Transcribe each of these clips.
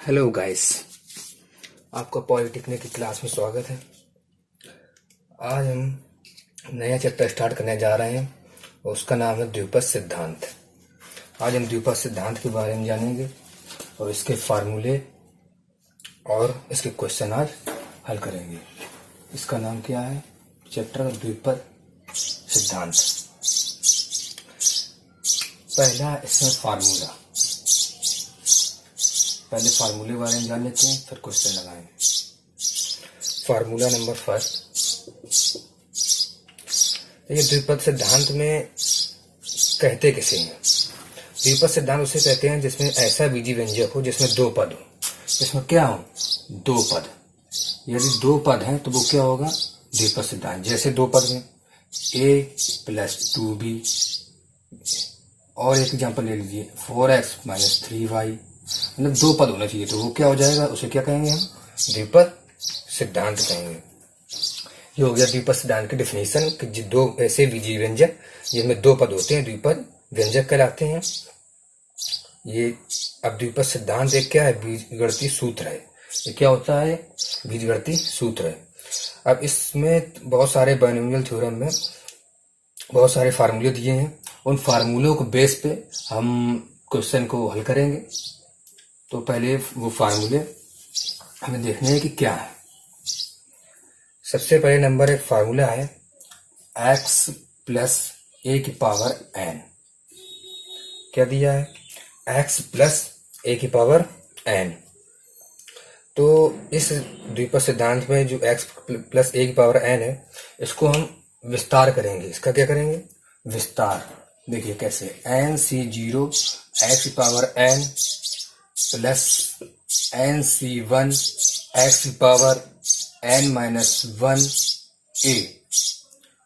Hello guys, आपका polytechnic की class में स्वागत है। आज हम नया चैप्टर स्टार्ट करने जा रहे हैं और उसका नाम है द्विपद सिद्धांत। आज हम द्विपद सिद्धांत के बारे में जानेंगे और इसके फार्मूले और इसके क्वेश्चन आज हल करेंगे। इसका नाम क्या है? चैप्टर का द्विपद सिद्धांत। पहला इसमें फार्मूला। पहले फार्मूले के बारे में जान लेते हैं, फिर क्वेश्चन लगाएंगे। Formula number first. ये द्विपद सिद्धांत में कहते किसे हैं? द्विपद सिद्धांत उसे कहते हैं जिसमें ऐसा बीजी व्यंजक हो जिसमें दो पद हो। इसमें क्या हो? दो पद। यदि दो पद हैं तो वो क्या होगा? द्विपद सिद्धांत। जैसे दो पद में a + 2b, और एक एग्जाम्पल ले लीजिए 4x - 3y, मतलब दो पद होना चाहिए, तो वो क्या हो जाएगा? उसे क्या कहेंगे हम? द्विपद सिद्धांत कहेंगे। ये हो गया द्विपद सिद्धांत की डेफिनेशन कि दो ऐसे बीजीय व्यंजक जिनमें दो पद होते हैं द्विपद व्यंजक कहलाते हैं। ये अब द्विपद सिद्धांत एक क्या है? बीजगणितीय सूत्र है। ये क्या होता है? बीजगणितीय सूत्र है। अब इसमें बहुत सारे बायनोमियल थ्योरम में बहुत सारे फार्मूले दिए हैं। उन फार्मूलों को बेस पे हम क्वेश्चन को हल करेंगे। तो पहले वो फार्मूले हमें देखने हैं कि क्या है। सबसे पहले नंबर एक फार्मूला है x + a⁴n। क्या दिया है? x + a⁴n। तो इस द्विपद सिद्धांत में जो x + a⁴n है, इसको हम विस्तार करेंगे। इसका क्या करेंगे? विस्तार। देखिए कैसे, nc0 x⁴n + nc1 x⁴n - 1a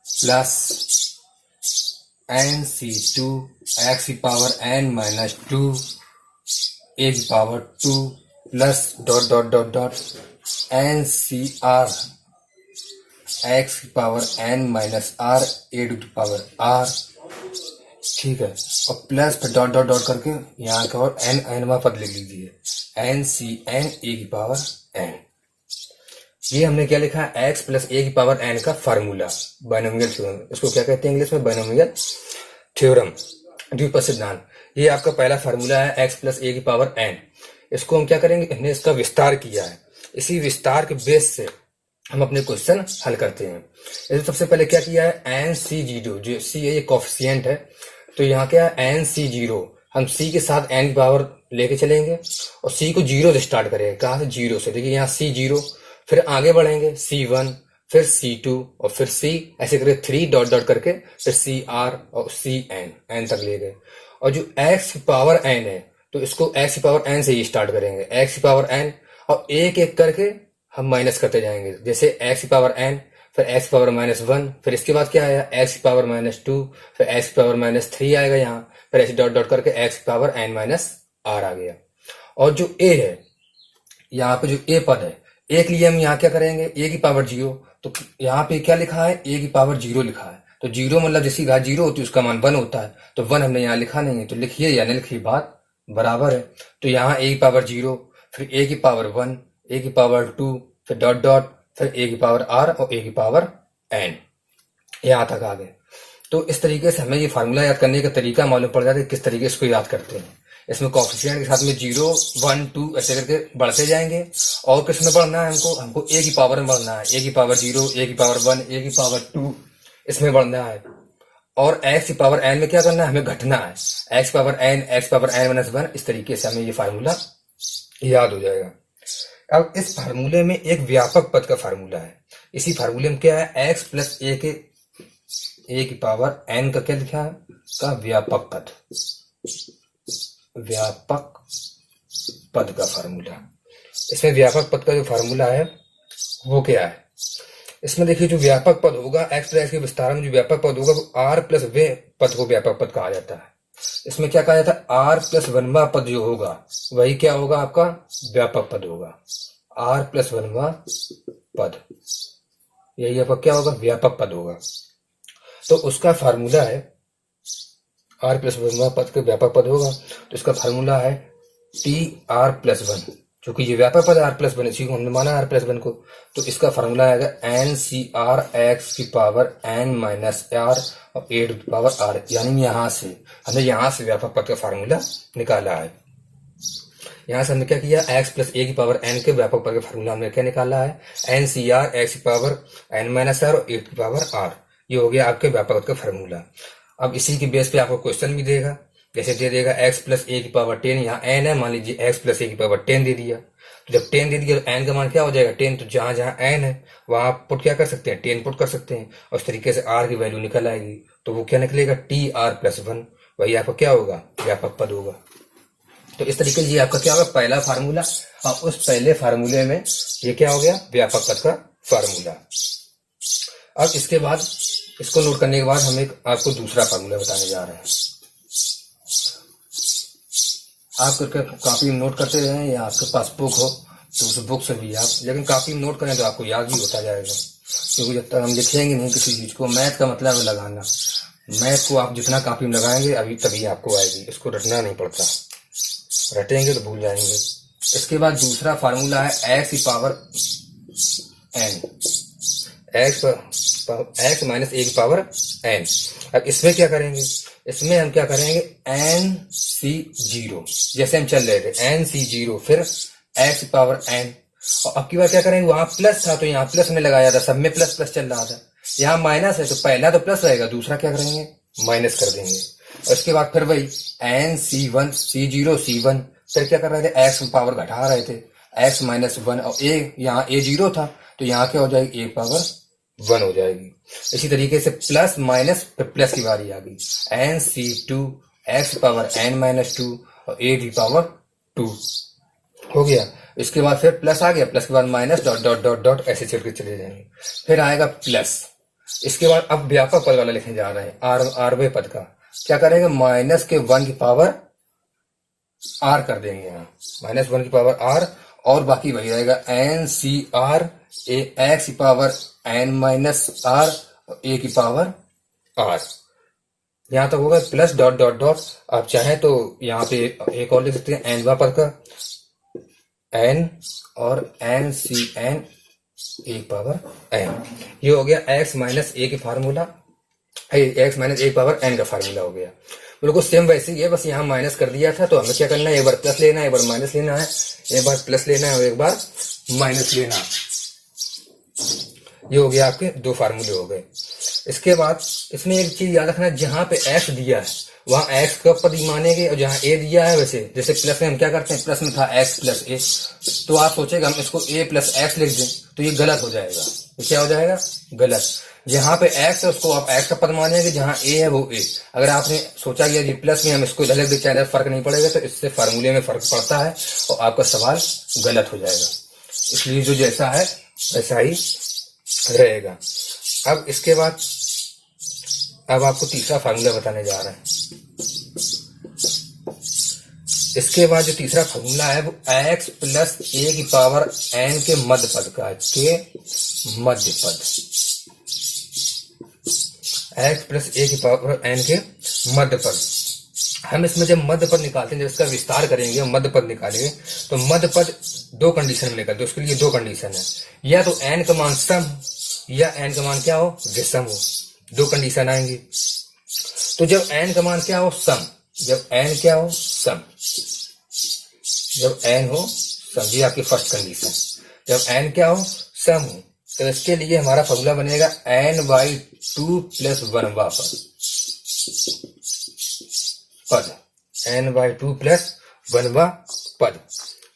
+ nc2 x⁴n - 2 a⁴2 + ncr x⁴n - r a⁴r। ठीक है, और प्लस फिर डॉट करके यहाँ का और nवां पद लिख लीजिए, ncn a⁴n। ये हमने क्या लिखा है? x + a⁴n का फार्मूला, बायनोमियल थ्योरम। इसको क्या कहते हैं इंग्लिश में? बायनोमियल थ्योरम, द्विपद सिद्धांत। ये आपका पहला फार्मूला है x + a⁴n। इसको हम क्या करेंगे? हमने इसका विस्तार किया है। इसी विस्तार के बेस से हम अपने क्वेश्चन हल करते हैं। इसमें सबसे पहले क्या किया है? nc0, जो c है ये कोफिशिएंट है, तो यहाँ क्या है? nc0, हम c के साथ n की पावर लेके चलेंगे और c को 0 से स्टार्ट करेंगे। कहाँ से? 0 से। देखिए यहाँ c0, फिर आगे बढ़ेंगे c1, फिर c2 और फिर c, ऐसे करके 3 डॉट करके फिर cr और cn, n तक ले गए। और जो x⁴n है, तो इसको x⁴n से ही स्टार्ट करेंगे, x⁴n, और एक एक करके हम माइनस करते जाएंगे। जैसे x⁴n, फिर x⁻−1, फिर इसके बाद क्या आया? x⁻−2, फिर x⁻−3 आएगा यहाँ, फिर ऐसे डॉट करके x⁻n−r आ गया। और जो a है, यहाँ पे जो a पद है, a के लिए हम यहाँ क्या करेंगे? a⁴0, तो यहाँ पे क्या लिखा है? a⁴0 लिखा है। तो 0 मतलब जिसकी घात 0 होती है उसका मान 1 होता है, तो 1 हमने यहाँ लिखा नहीं है, तो लिखिए या नहीं लिखिए, बात बराबर है। तो यहाँ a⁴0, फिर a⁴1, a⁴2, फिर डॉट, फिर a⁴r और a⁴n, यहाँ तक आ गए। तो इस तरीके से हमें ये फार्मूला याद करने का तरीका मालूम पड़ जाता है, किस तरीके से इसको याद करते हैं। इसमें कोफिशिएंट के साथ में 0, 1, 2 ऐसे करके बढ़ते जाएंगे। और किस में बढ़ना है? हमको a की पावर में बढ़ना है, a⁴0, a⁴1, a⁴2 इसमें बढ़ना है। और x⁴n में क्या करना है? हमें घटना है, x⁴n, x⁴n - 1, इस तरीके से हमें ये फार्मूला याद हो जाएगा। अब इस फार्मूले में एक व्यापक पद का फार्मूला है। इसी फार्मूले में क्या है? x + a⁴n का क्या लिखा है? का व्यापक पद, व्यापक पद का फार्मूला। इसमें व्यापक पद का जो फार्मूला है वो क्या है? इसमें देखिए, जो व्यापक पद होगा x + के विस्तार में जो व्यापक पद होगा वो r + वे पद को व्यापक पद कहा जाता है। इसमें क्या कहा जाता है? r + 1वां पद जो होगा वही क्या होगा? आपका व्यापक पद होगा, r + 1वां पद, यही आपका क्या होगा? व्यापक पद होगा। तो उसका फार्मूला है r + 1वां पद के व्यापक पद होगा, तो इसका फार्मूला है Tr + 1। क्योंकि ये व्यापक पद आर प्लस वन, इसी को हमने माना आर प्लस वन को, तो इसका फार्मूला आएगा एन सी आर एक्स की पावर एन माइनस आर और ए टू पावर आर, यानी यहाँ से हमने यहाँ से व्यापक पद का फार्मूला निकाला है। यहाँ से हमने क्या किया, एक्स प्लस ए की पावर एन के व्यापक पद का फार्मूला हमने क्या निकाला है, एन सी आर एक्स की पावर एन माइनस आर और ए की पावर आर। ये हो गया आपके व्यापक पद का फार्मूला। अब इसी की बेस पे आपको क्वेश्चन भी देगा, जैसे दे देगा x प्लस ए की पावर 10, यहाँ n है, मान लीजिए x प्लस ए की पावर 10 दे दिया, तो जब 10 दे दिया तो n का मान क्या हो जाएगा 10, तो जहां जहां n है वहां आप पुट क्या कर सकते हैं 10 पुट कर सकते हैं, और इस तरीके से r की वैल्यू निकल आएगी, तो वो क्या निकलेगा टी आर प्लस वन, वही आपका क्या होगा व्यापक पद होगा। तो इस तरीके से ये आपका क्या होगा पहला फार्मूला, और उस पहले फार्मूले में ये क्या हो गया व्यापक पद का फार्मूला। अब इसके बाद इसको नोट करने के बाद हम एक आपको दूसरा फार्मूला बताने जा रहे हैं। आप करके कॉपी में नोट करते रहें या आपके पास बुक हो तो उस बुक से भी आप, लेकिन कॉपी में नोट करें तो आपको याद भी होता जाएगा, क्योंकि जब तक हम लिखेंगे नहीं किसी चीज को, मैथ का मतलब है लगाना, मैथ को आप जितना कॉपी में लगाएंगे अभी तभी आपको आएगी, इसको रटना नहीं पड़ता, रटेंगे तो भूल जाएंगे। इसके बाद दूसरा फार्मूला है एक्स की power N, x minus a की पावर एन। अब इसमें क्या करेंगे, इसमें हम क्या करेंगे एन सी जीरो, जैसे हम चल रहे थे एन सी जीरो फिर एक्स की पावर एन, और अब की बार क्या करेंगे, वहां प्लस था तो यहाँ प्लस में लगाया था, सब में प्लस प्लस चल रहा था, यहाँ माइनस है तो पहला तो प्लस रहेगा, दूसरा क्या करेंगे माइनस कर देंगे, और इसके बाद फिर वही एन सी वन सी जीरो सी वन, फिर क्या कर रहे थे एक्स पावर घटा रहे थे एक्स माइनस वन, और ए यहाँ ए जीरो था तो यहाँ क्या हो जाएगी ए पावर वन हो जाएगी। इसी तरीके से प्लस माइनस फिर प्लस की बारी आ गई, n C two x power n minus two और ए की पावर टू हो गया। इसके बाद फिर प्लस आ गया, प्लस के बाद minus dot dot dot dot ऐसे चल के चले जाएंगे, फिर आएगा प्लस। इसके बाद अब व्यापक पद वाला लिखने जा रहे हैं, आरवे पद का क्या करेंगे माइनस के वन की पावर आर कर देंगे, यहाँ माइनस वन की पावर आर, और बाकी वही रहेगा N C R A x की power n minus R A की पावर आर, यहां तक होगा प्लस डॉट डॉट डॉट। आप चाहें तो यहाँ पे एक और लिख सकते हैं एन पद का एन और n C n a power n, ये हो गया एक्स माइनस ए की formula, x minus a power n का फार्मूला हो गया। बिल्कुल सेम वैसे ही है, बस यहाँ माइनस कर दिया था तो हमें क्या करना है एक बार प्लस लेना है एक बार माइनस लेना है, एक बार प्लस लेना है और एक बार माइनस लेना है। ये हो गया आपके दो फार्मूले हो गए। इसके बाद इसमें एक चीज याद रखना, जहां पे एक्स दिया है वहां एक्स का पद ही मानेंगे, और जहां ए दिया है वैसे जैसे प्लस में हम क्या करते हैं, प्लस में था एक्स प्लस ए, तो आप सोचेगा हम इसको ए प्लस एक्स लिख दें तो ये गलत हो जाएगा, ये क्या हो जाएगा गलत। जहां पे एक्स है उसको आप एक्स का पद मानेंगे, जहां ए है वो ए। अगर आपने सोचा कि ये प्लस में हम इसको इधर लिख दें चाहे फर्क नहीं पड़ेगा, तो इससे फार्मूले में फर्क पड़ता है और आपका सवाल गलत हो जाएगा, इसलिए जो जैसा है वैसा ही रहेगा। अब इसके बाद अब आपको तीसरा फार्मूला बताने जा रहे हैं। इसके बाद जो तीसरा फार्मूला है वो x प्लस ए की पावर n के मध्य पद का, के मध्य पद, x प्लस ए की पावर n के मध्य पद। हम इसमें जब मध्य पद निकालते हैं, जब इसका विस्तार करेंगे मध्य पद निकालेंगे, तो मध्य पद दो कंडीशन में निकलते, उसके लिए दो कंडीशन है, या तो n का मान सम या n का मान क्या हो विषम हो, दो कंडीशन आएंगी। तो जब n का मान क्या हो सम, जब n क्या हो सम, जब n हो सम, ये आपकी फर्स्ट कंडीशन, जब n क्या हो सम हो, तो इसके लिए हमारा फॉर्मूला बनेगा n बाई टू प्लस वनवा पद, n बाई टू प्लस वनवा पद।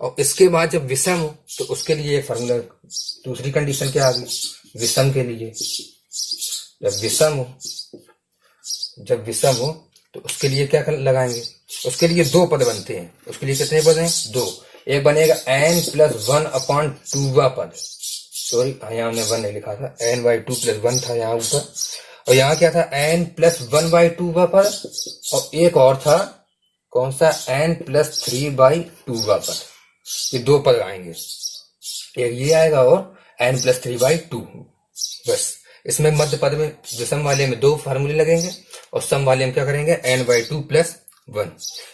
और इसके बाद जब विषम हो तो उसके लिए फॉर्मूला, दूसरी कंडीशन क्या आ गई विषम के लिए, जब विषम हो तो उसके लिए क्या लगाएंगे, उसके लिए दो पद बनते हैं, उसके लिए कितने पद हैं दो, एक बनेगा n प्लस वन अपॉन टूवा पद, सॉरी यहाँ हमने वन नहीं लिखा था, n by two plus one था यहाँ ऊपर, और यहाँ क्या था n प्लस वन बाई टूवा पद, और एक और था कौन सा n प्लस थ्री बाई टूवा पद। ये दो पद आएंगे, एक ये आएगा और n plus three by two. बस इसमें मध्य पद में विषम वाले में दो फार्मूले लगेंगे और सम वाले में क्या करेंगे n बाई टू प्लस 1।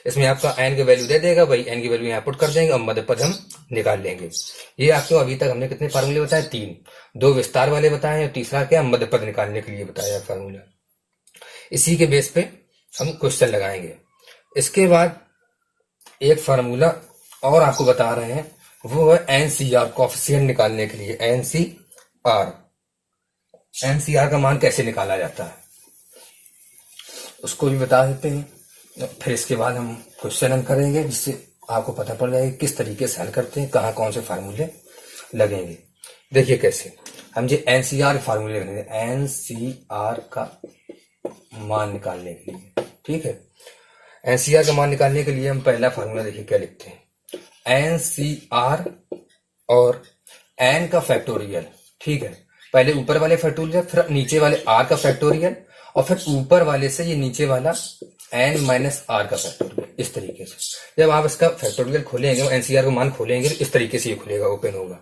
इसमें आपका एन की वैल्यू दे देगा, वही एन की वैल्यू यहाँ पुट कर देंगे और मध्य पद हम निकाल लेंगे। ये आपको अभी तक हमने कितने फार्मूले बताए? 3, 2 विस्तार वाले बताए और तीसरा क्या, मध्य पद निकालने के लिए बताया फार्मूला। इसी के बेस पे हम क्वेश्चन लगाएंगे। इसके बाद एक फार्मूला और आपको बता रहे हैं, वो है एनसीआर, कोएफिशिएंट निकालने के लिए। एनसीआर का मान कैसे निकाला जाता है उसको भी बता देते हैं। फिर इसके बाद हम क्वेश्चन हल करेंगे, जिससे आपको पता पड़ जाएगा किस तरीके से हल करते हैं, कहाँ कौन से फार्मूले लगेंगे। देखिए कैसे हम जो एनसीआर फार्मूले लगेंगे, एनसीआर का मान निकालने के लिए। ठीक है, एनसीआर का मान निकालने के लिए हम पहला फार्मूला देखिए क्या लिखते हैं, एनसीआर और एन का फैक्टोरियल। ठीक है, पहले ऊपर वाले फैक्टोरियल, फिर नीचे वाले आर का फैक्टोरियल, और फिर ऊपर वाले से ये नीचे वाला एन माइनस आर का फैक्टोरियल। इस तरीके से जब आप इसका फैक्टोरियल खोलेंगे, एनसीआर का मान खोलेंगे, तो इस तरीके से ये खुलेगा, ओपन होगा।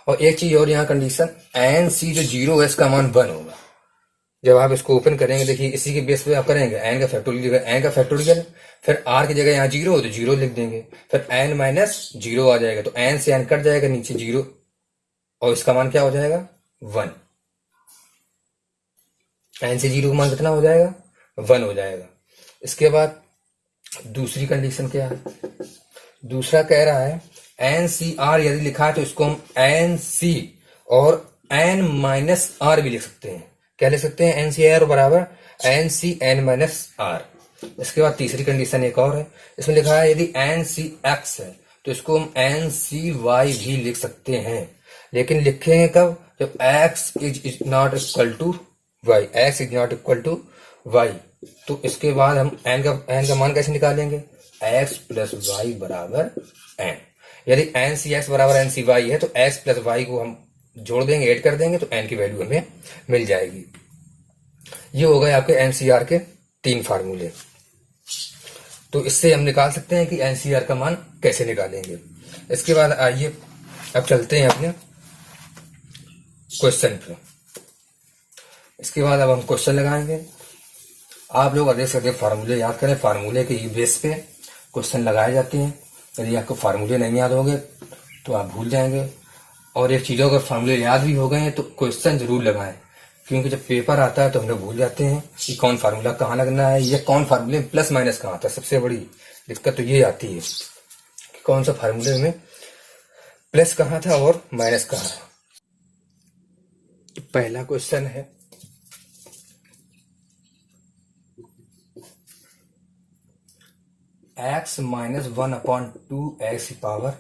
और एक चीज और यहाँ कंडीशन, एन सी जो 0 है इसका मान 1 होगा। जब आप इसको ओपन करेंगे, देखिए इसी के बेस पे आप करेंगे, एन का फैक्टोरियल, एन का फैक्टोरियल, फिर आर की जगह यहाँ 0 हो तो 0 लिख देंगे, फिर एन माइनस 0 आ जाएगा, तो एन से एन कट जाएगा, नीचे 0, और इसका मान क्या हो जाएगा, 1। एन से 0 का मान कितना हो जाएगा, 1 हो जाएगा। इसके बाद दूसरी कंडीशन क्या है, दूसरा कह रहा है एन सी आर यदि लिखा है तो इसको हम एन सी और एन माइनस आर भी लिख सकते हैं। क्या लिख सकते हैं, एन सी आर बराबर n C n minus r. इसके बाद तीसरी कंडीशन एक और है, इसमें लिखा है यदि एन सी एक्स है तो इसको हम एन सी वाई भी लिख सकते हैं, लेकिन लिखेंगे कब, जब x is not equal to y, x is not equal to y. तो इसके बाद हम एन का मान कैसे निकालेंगे, एक्स प्लस वाई बराबर एन। यदि एन सी एक्स बराबर एन सी वाई है तो एक्स प्लस वाई को हम जोड़ देंगे, ऐड कर देंगे, तो एन की वैल्यू हमें मिल जाएगी। ये हो गए आपके एनसीआर के 3 फार्मूले। तो इससे हम निकाल सकते हैं कि एनसीआर का मान कैसे निकालेंगे। इसके बाद आइए अब चलते हैं अपने क्वेश्चन पे। इसके बाद अब हम क्वेश्चन लगाएंगे। आप लोग अधिक से अधिक फार्मूले याद करें, फार्मूले के बेस पे क्वेश्चन लगाए जाते हैं। यदि आपको फार्मूले नहीं याद होंगे तो आप भूल जाएंगे, और एक चीज़ों अगर फार्मूले याद भी हो गए हैं तो क्वेश्चन जरूर लगाएं, क्योंकि जब पेपर आता है तो हम लोग भूल जाते हैं कि कौन फार्मूला कहाँ लगना है, या कौन फार्मूले में प्लस माइनस कहाँ आता है। सबसे बड़ी दिक्कत तो ये आती है कि कौन सा फार्मूले में प्लस कहाँ था और माइनस कहाँ था। पहला क्वेश्चन है, x माइनस 1/2x⁶।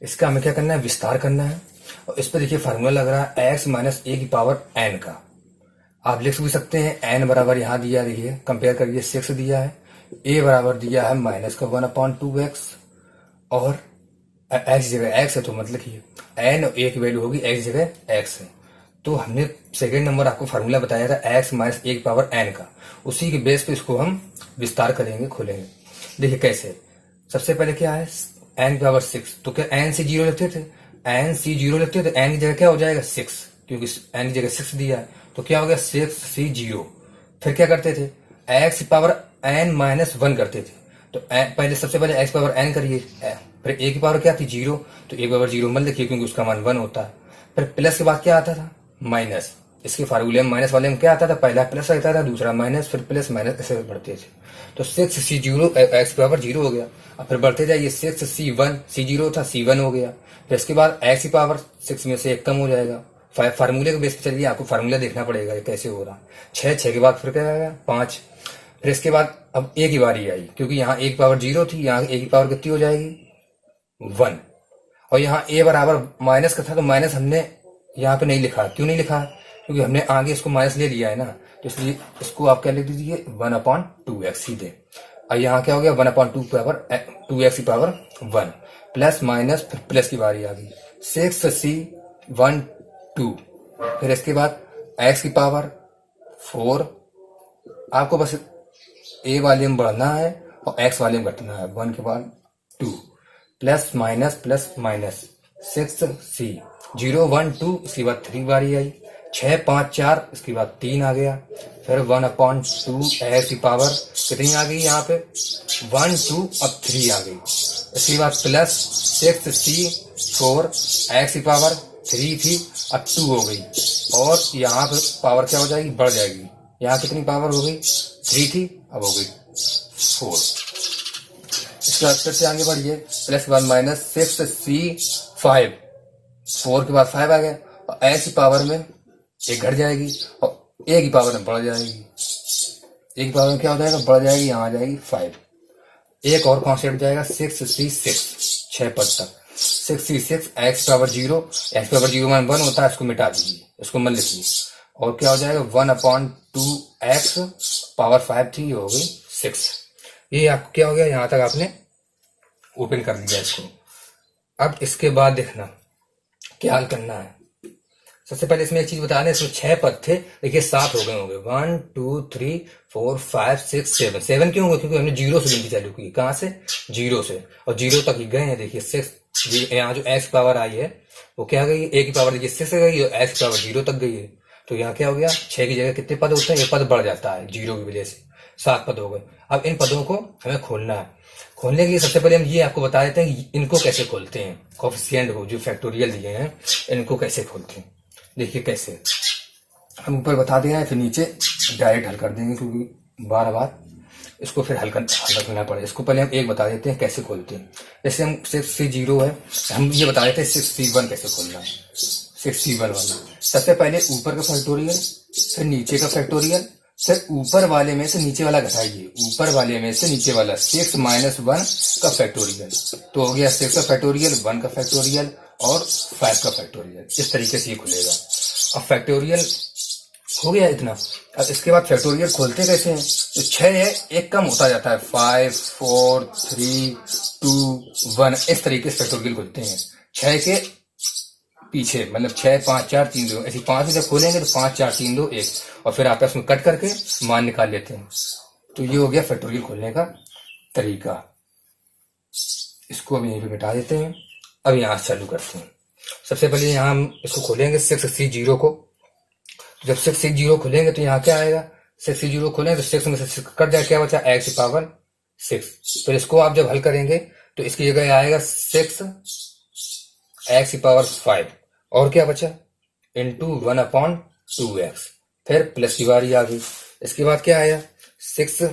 इसका हमें क्या करना है, विस्तार करना है। और इस पर देखिए फार्मूला लग रहा है x माइनस a⁴n का। आप लिख भी सकते हैं n बराबर यहाँ दिया, देखिए कंपेयर करिए 6 दिया है, a बराबर दिया है माइनस का 1/2x, और x जगह x है तो मतलब लिखिए n और a की वैल्यू होगी x जगह x है। तो हमने सेकेंड नंबर आपको फार्मूला बताया था x माइनस a⁴n का, उसी के बेस पे इसको हम विस्तार करेंगे, खोलेंगे। देखिए कैसे, सबसे पहले क्या है, n⁴6, तो क्या n से 0 लेते थे, n से 0 लेते थे, n की जगह क्या हो जाएगा 6, क्योंकि n की जगह 6 दिया है, तो क्या हो गया 6 से 0। फिर क्या करते थे, x⁴n माइनस 1 करते थे, तो पहले सबसे पहले x⁴n करिए, फिर a की पावर क्या थी 0, तो a⁴0 मत लिखिए क्योंकि उसका मान 1 होता है। फिर प्लस के बाद क्या आता था, माइनस। इसके फार्मूले में माइनस वाले में क्या आता था, पहला प्लस रहता था, दूसरा माइनस, फिर प्लस माइनस, ऐसे बढ़ते थे। तो 6 से 0 x⁴0 हो गया। अब फिर बढ़ते जाइए, 6 से 1 c0 था, c1 हो गया। फिर इसके बाद x⁴6 में से 1 कम हो जाएगा। फार्मूले के बेस पे चलिए, आपको फार्मूला देखना पड़ेगा ये कैसे हो रहा। 6 के बाद फिर क्या आएगा 5। फिर इसके बाद अब a की बारी आई, क्योंकि यहाँ a⁴0 थी, यहाँ a की पावर कितनी हो जाएगी 1, और यहाँ a बराबर माइनस का था, तो माइनस हमने यहाँ पे नहीं लिखा। क्यों नहीं लिखा, क्योंकि हमने आगे इसको माइनस ले लिया है ना, तो इसलिए इसको आप क्या लिख दीजिए 1/2x सीधे। और यहाँ क्या हो गया 1/2x⁴1 प्लस माइनस, फिर प्लस की बारी आ गई 6 से 1 2। फिर इसके बाद x की पावर 4, आपको बस a वाले में बढ़ना है और x वाले में घटना है, 1 के बाद 2 प्लस माइनस 6 c 0 1 2। इसके बाद 3 बारी आई, 6 5 4, इसके बाद 3 आ गया, फिर 1/2 एक्स की पावर कितनी आ गई यहाँ पे 1 2, अब 3 आ गई, इसके बाद प्लस 6c4 एक्स की पावर 3 थी, अब 2 हो गई, और यहाँ पे पावर क्या हो जाएगी, बढ़ जाएगी। यहाँ कितनी पावर हो गई 3 थी, अब हो गई 4। इसके बाद फिर से आगे बढ़िए, प्लस के बाद माइनस 6c5, 4 के बाद 5 आ गया, और एक्स की पावर में एक घट जाएगी और ए की पावर में बढ़ जाएगी। ए की पावर में क्या हो जाएगा, बढ़ जाएगी, यहाँ आ जाएगी 5। एक और कॉन्सेप्ट जाएगा 6c6, 6 पद तक 6c6 x power 0, x power 0 मान 1 होता है, इसको मिटा दीजिए, इसको मत लिखिए, और क्या हो जाएगा 1/2 एक्स पावर 5 थी, हो गई 6। ये आपको क्या हो गया, यहाँ तक आपने ओपन कर दिया इसको। अब इसके बाद देखना क्या हल करना है। सबसे पहले इसमें एक चीज बता दें, इसमें 6 पद थे, देखिए 7 हो गए होंगे, 1 2 3 4 5 6 7। 7 क्यों होगा, क्योंकि हमने 0 से गिनती चालू की। कहाँ से, 0 से, और 0 तक ही गए हैं। देखिए 6, यहाँ जो एक्स पावर आई है वो क्या गई, ए की पावर देखिए 6 से गई, और एक्स पावर 0 तक गई है। तो यहाँ क्या हो गया, 6 की जगह कितने पद होते हैं, एक पद बढ़ जाता है 0 की वजह से, 7 पद हो गए। अब इन पदों को हमें खोलना है। खोलने के लिए सबसे पहले हम ये आपको बता देते हैं इनको कैसे खोलते हैं, कोएफिशिएंट को जो फैक्टोरियल दिए हैं इनको कैसे खोलते हैं। देखिए कैसे, हम ऊपर बता दे रहे हैं, फिर नीचे डायरेक्ट हल कर देंगे, क्योंकि बार बार इसको फिर हल करना पड़े। इसको पहले हम एक बता देते हैं कैसे खोलते हैं। जैसे हम 6c0 है, हम ये बता देते हैं 6c1 कैसे खोलना है। 6c1 वाला सबसे पहले ऊपर का फैक्टोरियल, फिर नीचे का फैक्टोरियल, फिर ऊपर वाले में से नीचे वाला घटाइए, ऊपर वाले में से नीचे वाला 6 - 1 का फैक्टोरियल, तो हो गया 6 का फैक्टोरियल, 1 का फैक्टोरियल और 5 का फैक्टोरियल। इस तरीके से ये खुलेगा। अब फैक्टोरियल हो गया इतना। अब इसके बाद फैक्टोरियल खोलते कैसे हैं, तो 6 है, एक कम होता जाता है, 5 4 3 2 1, इस तरीके से फैक्टोरियल खुलते हैं 6 के पीछे, मतलब 6 5 4 3 2, ऐसी 5 जब खोलेंगे तो 5 4 3 2 1, और फिर आप इसमें कट करके मान निकाल लेते हैं। तो ये हो गया फैक्टोरियल खोलने का तरीका। इसको अब यहीं पे मिटा देते हैं। अब यहाँ से चालू करते हैं। सबसे पहले यहाँ हम इसको खोलेंगे 6c0 को। जब 6c0 खोलेंगे तो यहाँ क्या आएगा, 6c0 खोलेंगे तो 6 में से 6 कट जाए, क्या बचा एक्स की पावर 6। फिर इसको आप जब हल करेंगे तो इसकी जगह आएगा 6 एक्स की पावर 5, और क्या बचा इंटू 1/2x, फिर प्लस की बारी आ गई। इसके बाद क्या आया 6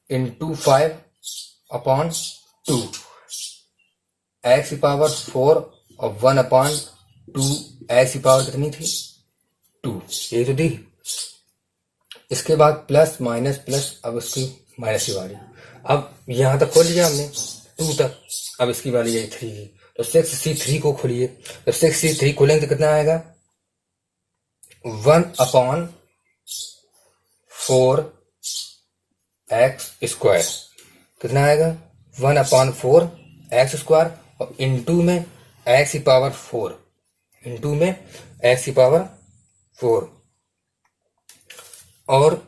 × 5/2 एक्स की पावर 4 और 1/2 एक्स की पावर कितनी थी 2, ये तो दी। इसके बाद प्लस माइनस प्लस, अब इसकी माइनस की बारी। अब यहां तक खोल लिया हमने 2 तक, अब इसकी बारी है 3 की, तो 6c3 को खोलिए। जब 6c3 खोलेंगे तो कितना आएगा 1/4 x², कितना आएगा 1/4 x², और इंटू में x की पावर 4, इंटू में x की पावर 4। और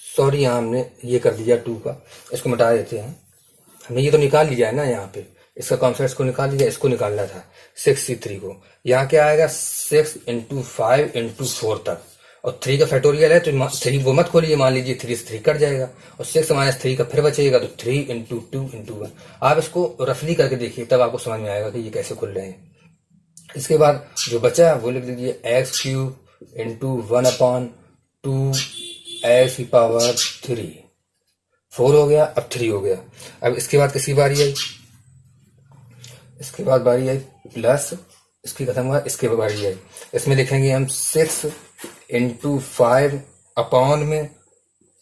सॉरी यहाँ हमने ये कर दिया 2 का, इसको मिटा देते हैं। हमने ये तो निकाल लिया है ना, यहाँ पे इसका कॉन्सेप्ट को निकाल लिया, इसको निकालना था 6c3 को। यहाँ क्या आएगा 6 × 5 × 4 तक, और 3 का फैक्टोरियल है तो 3 वो मत खोलिए, मान लीजिए 3 से 3 कट जाएगा, और 6 - 3 का फिर बचेगा, तो 3 × 2 × 1। आप इसको रफली करके देखिए, तब आपको समझ में आएगा कि ये कैसे खुल रहे हैं। इसके बाद जो बचा वो लिख लीजिए x³ × 1/2 एक्स की पावर 3, 4 हो गया, अब 3 हो गया। अब इसके बाद किसकी बारी आई, इसके बाद बारी आई प्लस, इसकी खत्म हुआ, इसके बाद बारी आई। इसमें लिखेंगे हम 6 × 5 अपॉन में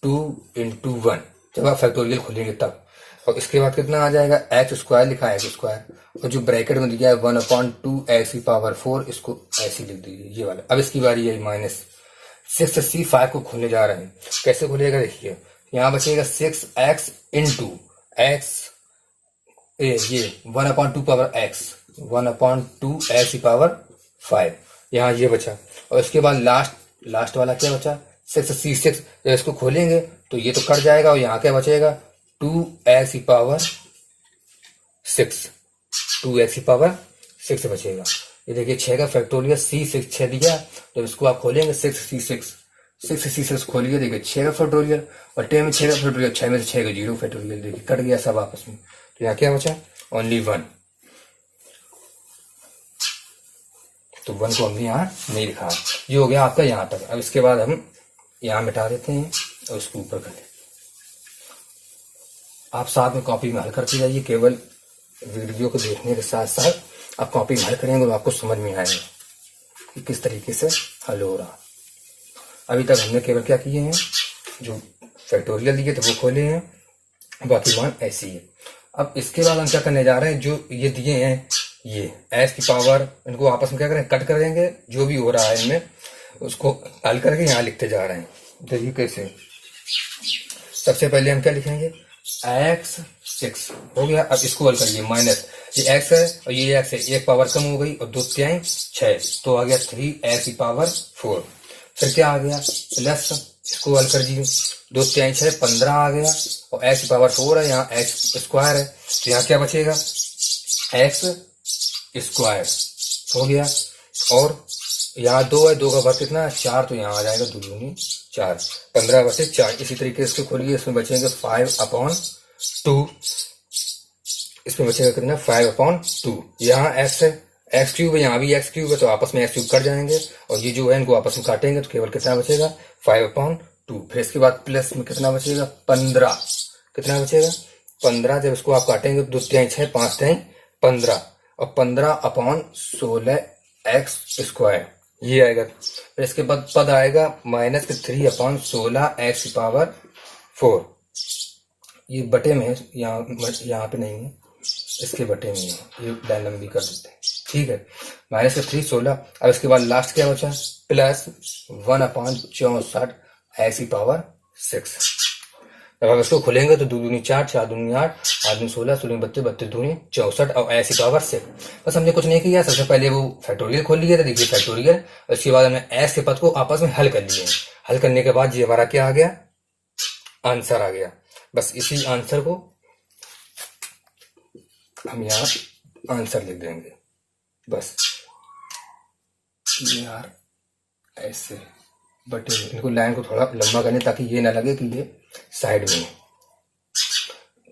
2 × 1, जब आप फैक्टोरियल खोलेंगे तब। और इसके बाद कितना आ जाएगा x² लिखा है x², और जो ब्रैकेट में दिया है 1/2 एक्स की पावर 4, इसको ऐसे लिख दीजिए ये वाला। अब इसकी बारी आई माइनस 6c5 को खोलने जा रहे हैं। कैसे खोलेगा देखिए, यहाँ बचेगा 6x × x, ये 1/2 पावर x, 1/2 एक्स की पावर 5, यहाँ ये बचा। और इसके बाद लास्ट वाला क्या बचा 6c6। जब इसको खोलेंगे तो ये तो कट जाएगा, और यहाँ क्या बचेगा 2x की पावर 6, 2x की पावर 6 बचेगा। ये देखिए 6 का फैक्टोरियल C6 6 दिया, तो इसको आप खोलेंगे 6C6 खोलिए, देखिए 6 का फैक्टोरियल और 10 में 6 का फैक्टोरियल, 6 में से 6 का 0 फैक्टोरियल, देखिए कट गया सब आपस में। तो यहाँ क्या बचा? ओनली 1। तो 1 को हमने यहाँ नहीं लिखा। ये हो गया आपका यहाँ तक। अब इसके बाद हम यहाँ मिटा देते हैं और उसको ऊपर कर देते। आप साथ में कॉपी में हल करते जाइए, केवल वीडियो को देखने के साथ साथ आप कॉपी में हल करेंगे तो आपको समझ में आएगा कि किस तरीके से हल हो रहा। अभी तक हमने केवल क्या किए हैं, जो फैक्टोरियल दिए थे वो खोले हैं, बाकी मान ऐसी है। अब इसके बाद हम क्या करने जा रहे हैं, जो ये दिए हैं ये s की पावर, इनको आपस में क्या करें, कट कर देंगे। जो भी हो रहा है इनमें उसको हल करके यहाँ लिखते जा रहे हैं। देखिए कैसे। सबसे पहले हम क्या लिखेंगे, x6 हो गया। अब इसको हल करिए, माइनस ये x है और ये x है, एक पावर कम हो गई और 2 तिहाई 6, तो आ गया 3x की पावर 4। फिर क्या आ गया, प्लस इसको हल कर दीजिए, 2 तिहाई 6 15 आ गया और x की पावर 4 है, यहाँ x स्क्वायर है, तो यहाँ क्या बचेगा, x स्क्वायर हो गया। और यहाँ 2 है, 2 का वर्ग कितना है 4, तो यहाँ आ जाएगा 2 दूनी 4, 15 बचे 4। इसी तरीके से खोलिए, इसमें बचेंगे 5/2, इसमें बचेगा कितना 5/2। यहाँ x है, x क्यूब है, यहाँ भी x क्यूब है, तो आपस में x क्यूब कट जाएंगे और ये जो है इनको आपस में काटेंगे तो केवल कितना बचेगा 5/2। फिर इसके बाद प्लस में कितना बचेगा 15, कितना बचेगा 15। जब इसको आप काटेंगे 2 तिहाई 6 5 तिहाई 15 और 15/16 x स्क्वायर ये आएगा। फिर इसके बाद पद आएगा माइनस के 3/16 x की पावर 4। ये बटे में है, यहाँ पे नहीं है, इसके बटे में है, ये लाइन लंबी कर देते हैं, ठीक है। माइनस के 3 16। अब इसके बाद लास्ट क्या बचा, प्लस 1/64 x की पावर 6। जब आप इसको खोलेंगे तो 2 दूनी 4, 4 दूनी 8, 8 दूनी 16, 16 32, 32 दूनी 64 और x की पावर 6। बस हमने कुछ नहीं किया, सबसे पहले वो फैक्टोरियल खोल लिया था, देखिए फैक्टोरियल, और इसके बाद हमने x के पद को आपस में हल कर लिए। हल करने के बाद ये हमारा क्या आ गया, आंसर आ गया। बस इसी आंसर को हम यहाँ आंसर लिख देंगे, बस यार ऐसे बटे। इनको लाइन को थोड़ा लंबा करने ताकि ये ना लगे कि ये साइड में।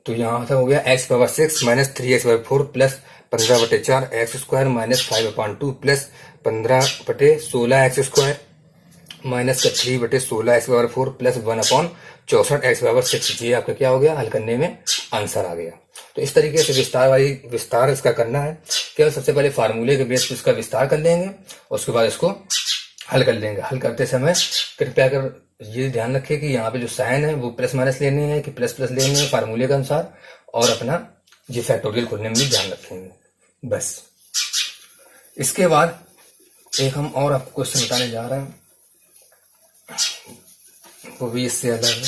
तो यहाँ से हो गया x power 6 minus 3x power 4 plus 15/4 x square minus 5/2 plus 15/16 x square minus का 3/16 x power 4 plus 1/64 x power 6। ये आपका क्या हो गया, हल करने में आंसर आ गया। तो इस तरीके से विस्तार इसका करना है। केवल सबसे पहले फार्मूले के बेस पर इसका विस्तार कर लेंगे और उसके बाद इसको हल कर लेंगे। हल करते समय कृपया कर ये ध्यान रखें कि यहाँ पे जो साइन है वो प्लस माइनस लेने हैं कि प्लस प्लस लेने हैं फार्मूले के अनुसार, और अपना ये फैक्टोरियल खोलने में भी ध्यान रखेंगे। बस इसके बाद एक हम और आपको क्वेश्चन बताने जा रहे हैं, वो भी इससे अलग है।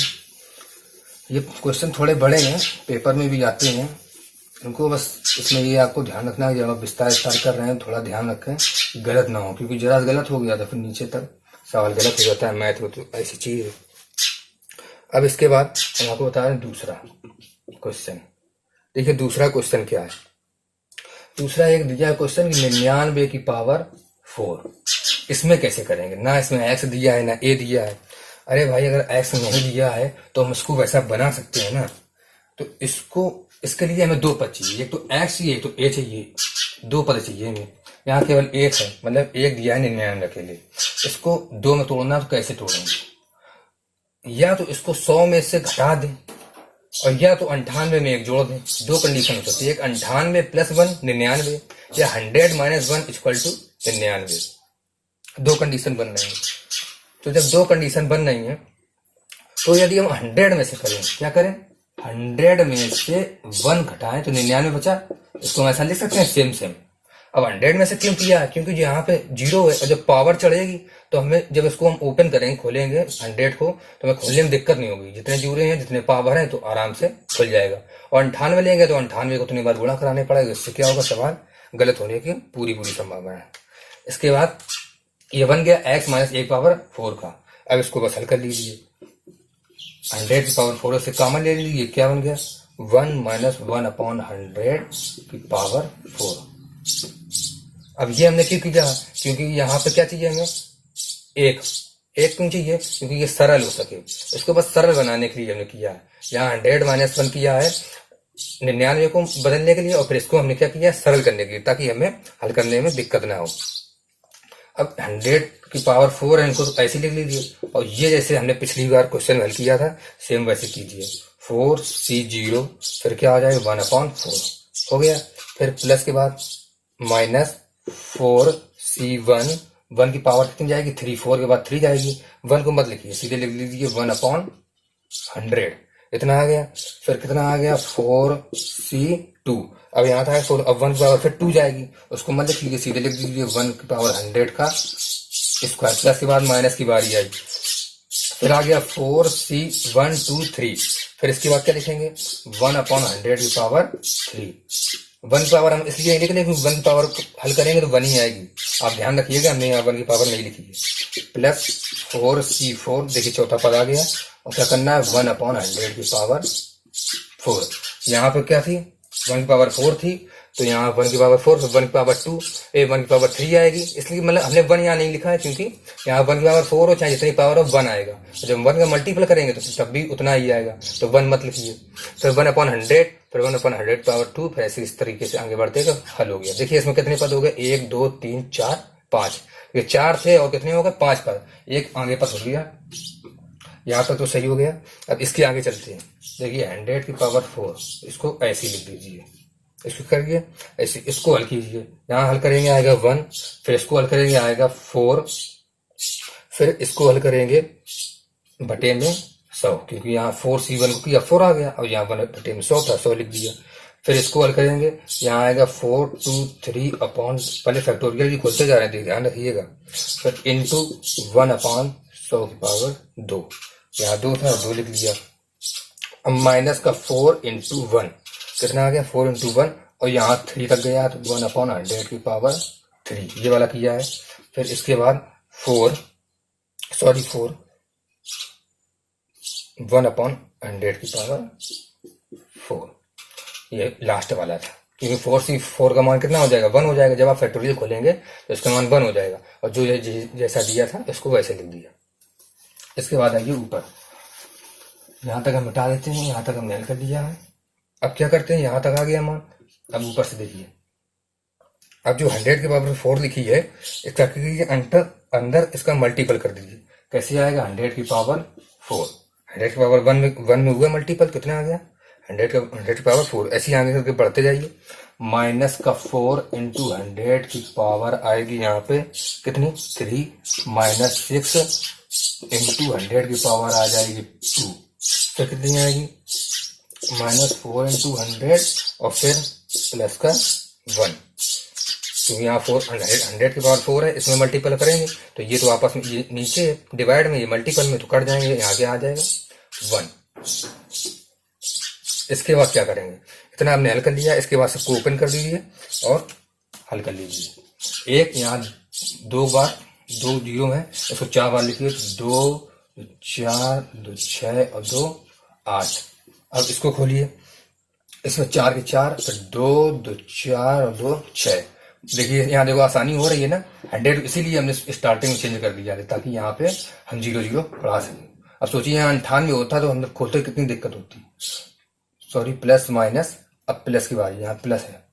ये क्वेश्चन थोड़े बड़े हैं, पेपर में भी आते हैं, इनको बस इसमें ये आपको ध्यान रखना है, जब आप विस्तार कर रहे हैं थोड़ा ध्यान रखें गलत ना हो, क्योंकि जरा गलत हो गया तो फिर नीचे तक सवाल गलत हो जाता है। मैथ में तो ऐसी चीज है। अब इसके बाद हम आपको बता रहे हैं दूसरा क्वेश्चन। देखिए दूसरा क्वेश्चन क्या है, दूसरा एक दिया क्वेश्चन 99 की पावर 4। इसमें कैसे करेंगे, ना इसमें x दिया है ना a दिया है। अरे भाई अगर x नहीं दिया है तो हम इसको वैसा बना सकते हैं ना। तो इसके लिए हमें 2 पद चाहिए, एक तो x चाहिए एक तो a चाहिए, 2 पद चाहिए हमें। यहाँ केवल 1 है, मतलब 1 दिया है 99 के लिए। इसको 2 में तोड़ना तो कैसे तोड़ेंगे, या तो इसको 100 में से घटा दें और या तो 98 में 1 जोड़ दें। 2 कंडीशन हो सकती है, एक 98 प्लस 1 99 या 100 माइनस 1 इक्वल टू 99। 2 कंडीशन बन रही है। तो जब 2 कंडीशन बन रही है तो यदि हम 100 में से करें, क्या करें 100 में से 1 घटाएं तो 99 बचा। इसको हम ऐसा लिख सकते हैं सेम। अब 100 में से क्यों किया है, क्योंकि यहाँ पे 0 है और जब पावर चढ़ेगी तो हमें जब इसको हम ओपन करेंगे खोलेंगे 100 को तो हमें खोलने में दिक्कत नहीं होगी। जितने जुड़े हैं जितने पावर हैं तो आराम से खुल जाएगा। और 98 लेंगे तो 98 को उतनी बार गुणा कराने पड़ेगा। इससे क्या होगा, सवाल गलत होने की पूरी संभावना है। इसके बाद ये बन गया x माइनस 1 पावर 4 का। अब इसको बस हल कर लीजिए। 100 की पावर 4 से कॉमन ले लीजिए, क्या बन गया 1 माइनस 1/100 की पावर 4। अब ये हमने क्यों किया, क्योंकि यहाँ पे क्या चाहिए हमें, एक एक क्यों चाहिए, क्योंकि ये सरल हो सके, इसको बस सरल बनाने के लिए हमने किया है। यहाँ 100 - 1 किया है 99 को बदलने के लिए, और फिर इसको हमने क्या किया, सरल करने के लिए, ताकि हमें हल करने में दिक्कत ना हो। अब 100 की पावर 4 है, इनको तो ऐसे लिख लीजिए, और ये जैसे हमने पिछली बार क्वेश्चन हल किया था सेम वैसे कीजिए। 4C0 फिर क्या हो जाएगा 1/4 हो गया। फिर प्लस के बाद -4C1, 1 की पावर कितनी जाएगी 3, 4 के बाद 3 जाएगी, 1 को मत लिखिए, सीधे लिख लीजिए 1/100, इतना आ गया। फिर कितना आ गया 4C2, अब यहाँ था 4, अब 1 की पावर फिर 2 जाएगी, उसको मत लिख लीजिए, सीधे लिख दीजिए 1 की पावर 100 का स्क्वायर, प्लस के बाद माइनस की बारी आई। फिर आ गया 4C123, फिर इसके बाद क्या लिखेंगे 1/100 की पावर 3। 1 की पावर हम इसलिए लिख लें क्योंकि 1 की पावर हल करेंगे तो 1 ही आएगी, आप ध्यान रखिएगा, हमने यहाँ 1 की पावर नहीं लिखी है। प्लस 4C4, देखिए चौथा पद आ गया, और क्या करना है 1/100 की पावर 4। यहाँ पे क्या थी 1 की पावर 4 थी, तो यहाँ 1 की पावर 4, 1 की पावर 2, 1 की पावर 3 आएगी, इसलिए मतलब हमने 1 यहाँ नहीं लिखा है, क्योंकि यहाँ 1 की पावर 4 हो चाहे जितनी पावर हो 1 आएगा, जब 1 का मल्टीपल करेंगे तो तब भी उतना ही आएगा, तो 1 मत लिखिए। फिर 1/100, फिर 1/100 पावर 2, फिर ऐसे इस तरीके से आगे बढ़ते तो हल हो गया। देखिए इसमें कितने पद हो गए 1 2 3 4 5, ये 4 थे और कितने हो गए 5 पद, एक आगे पद हो गया, यहाँ तक तो सही हो गया। अब इसके आगे चलते हैं, देखिए 100 की पावर 4, इसको ऐसे लिख दीजिए, इसको करिए ऐसे, इसको हल कीजिए, यहाँ हल करेंगे आएगा 1, फिर इसको हल करेंगे आएगा 4, फिर इसको हल करेंगे बटे में 100, क्योंकि यहाँ 4C1 को किया 4 आ गया, और यहाँ 1 बटे में 100 था, 100 लिख दिया। फिर इसको हल करेंगे, यहाँ आएगा 4 2 3 अपॉन, पहले फैक्टोरियल की खोलते जा रहे हैं, ध्यान रखिएगा, फिर इंटू 1/100 की पावर 2, यहाँ 2 था 2 लिख लिया। अब माइनस का 4 × 1 कितना आ गया 4 × 1, और यहाँ 3 तक गया तो 1/100 की पावर 3, ये वाला किया है। फिर इसके बाद 4 1/100 की पावर 4, ये लास्ट वाला था, क्योंकि 4C4 का मान कितना हो जाएगा 1 हो जाएगा, जब आप फैक्टोरियल खोलेंगे तो इसका मान 1 हो जाएगा, और जो जैसा दिया था इसको वैसे लिख दिया। इसके बाद आइए ऊपर, यहाँ तक हम मिटा देते हैं, यहाँ तक हमने हल कर लिया है। अब क्या करते हैं, यहाँ तक आ गया मान, अब ऊपर से देखिए, अब जो 100 की पावर 4 लिखी है इसका कीजिए अंदर इसका मल्टीपल कर दीजिए, कैसे आएगा 100 की पावर 4, 100 की पावर 1 में हुआ मल्टीपल, कितना आ गया 100 की पावर 4, ऐसे ही आगे करके बढ़ते जाइए। माइनस का 4 × 100 की पावर आएगी यहाँ पे कितनी 3, माइनस 6 × 100 की पावर आ जाएगी 2, फिर कितनी आएगी -4 × 100, और फिर प्लस का 1, क्योंकि यहाँ 100 की पावर 4 है, इसमें मल्टीपल करेंगे तो ये तो आपस में ये नीचे डिवाइड में, ये मल्टीपल में तो कट जाएंगे, यहाँ आगे आ जाएगा 1। इसके बाद क्या करेंगे, इतना हमने हल कर लिया, इसके बाद सबको ओपन कर दीजिए और हल कर लीजिए। एक यहाँ 2 बार 2 जीरो है, इसको 4 बार लिखिए, 2 4 2 6 और 2 8। अब इसको खोलिए, इसमें 4 के 4, फिर 2 2 4 और 2 6। देखिए यहाँ देखो आसानी हो रही है ना, 100 इसीलिए हमने स्टार्टिंग में चेंज कर दिया है, ताकि यहाँ पे हम 0 0 बढ़ा सकें। अब सोचिए यहाँ 98 होता तो हम खोलते कितनी दिक्कत होती, सॉरी प्लस माइनस, अब प्लस की बारी, यहाँ प्लस है,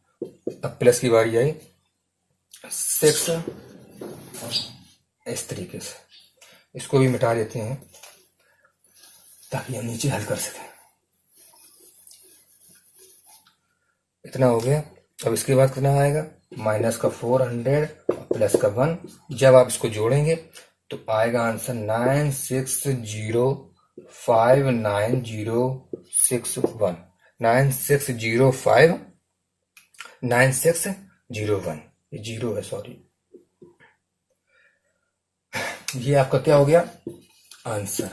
अब प्लस की बारी आई 6, इस तरीके से इसको भी मिटा देते हैं ताकि हम नीचे हल कर सकें। इतना हो गया। अब इसके बाद कितना आएगा, माइनस का 400 और प्लस का 1, जब आप इसको जोड़ेंगे तो आएगा आंसर 96059061, 96059601, ये 0 है सॉरी, ये आपका क्या हो गया आंसर।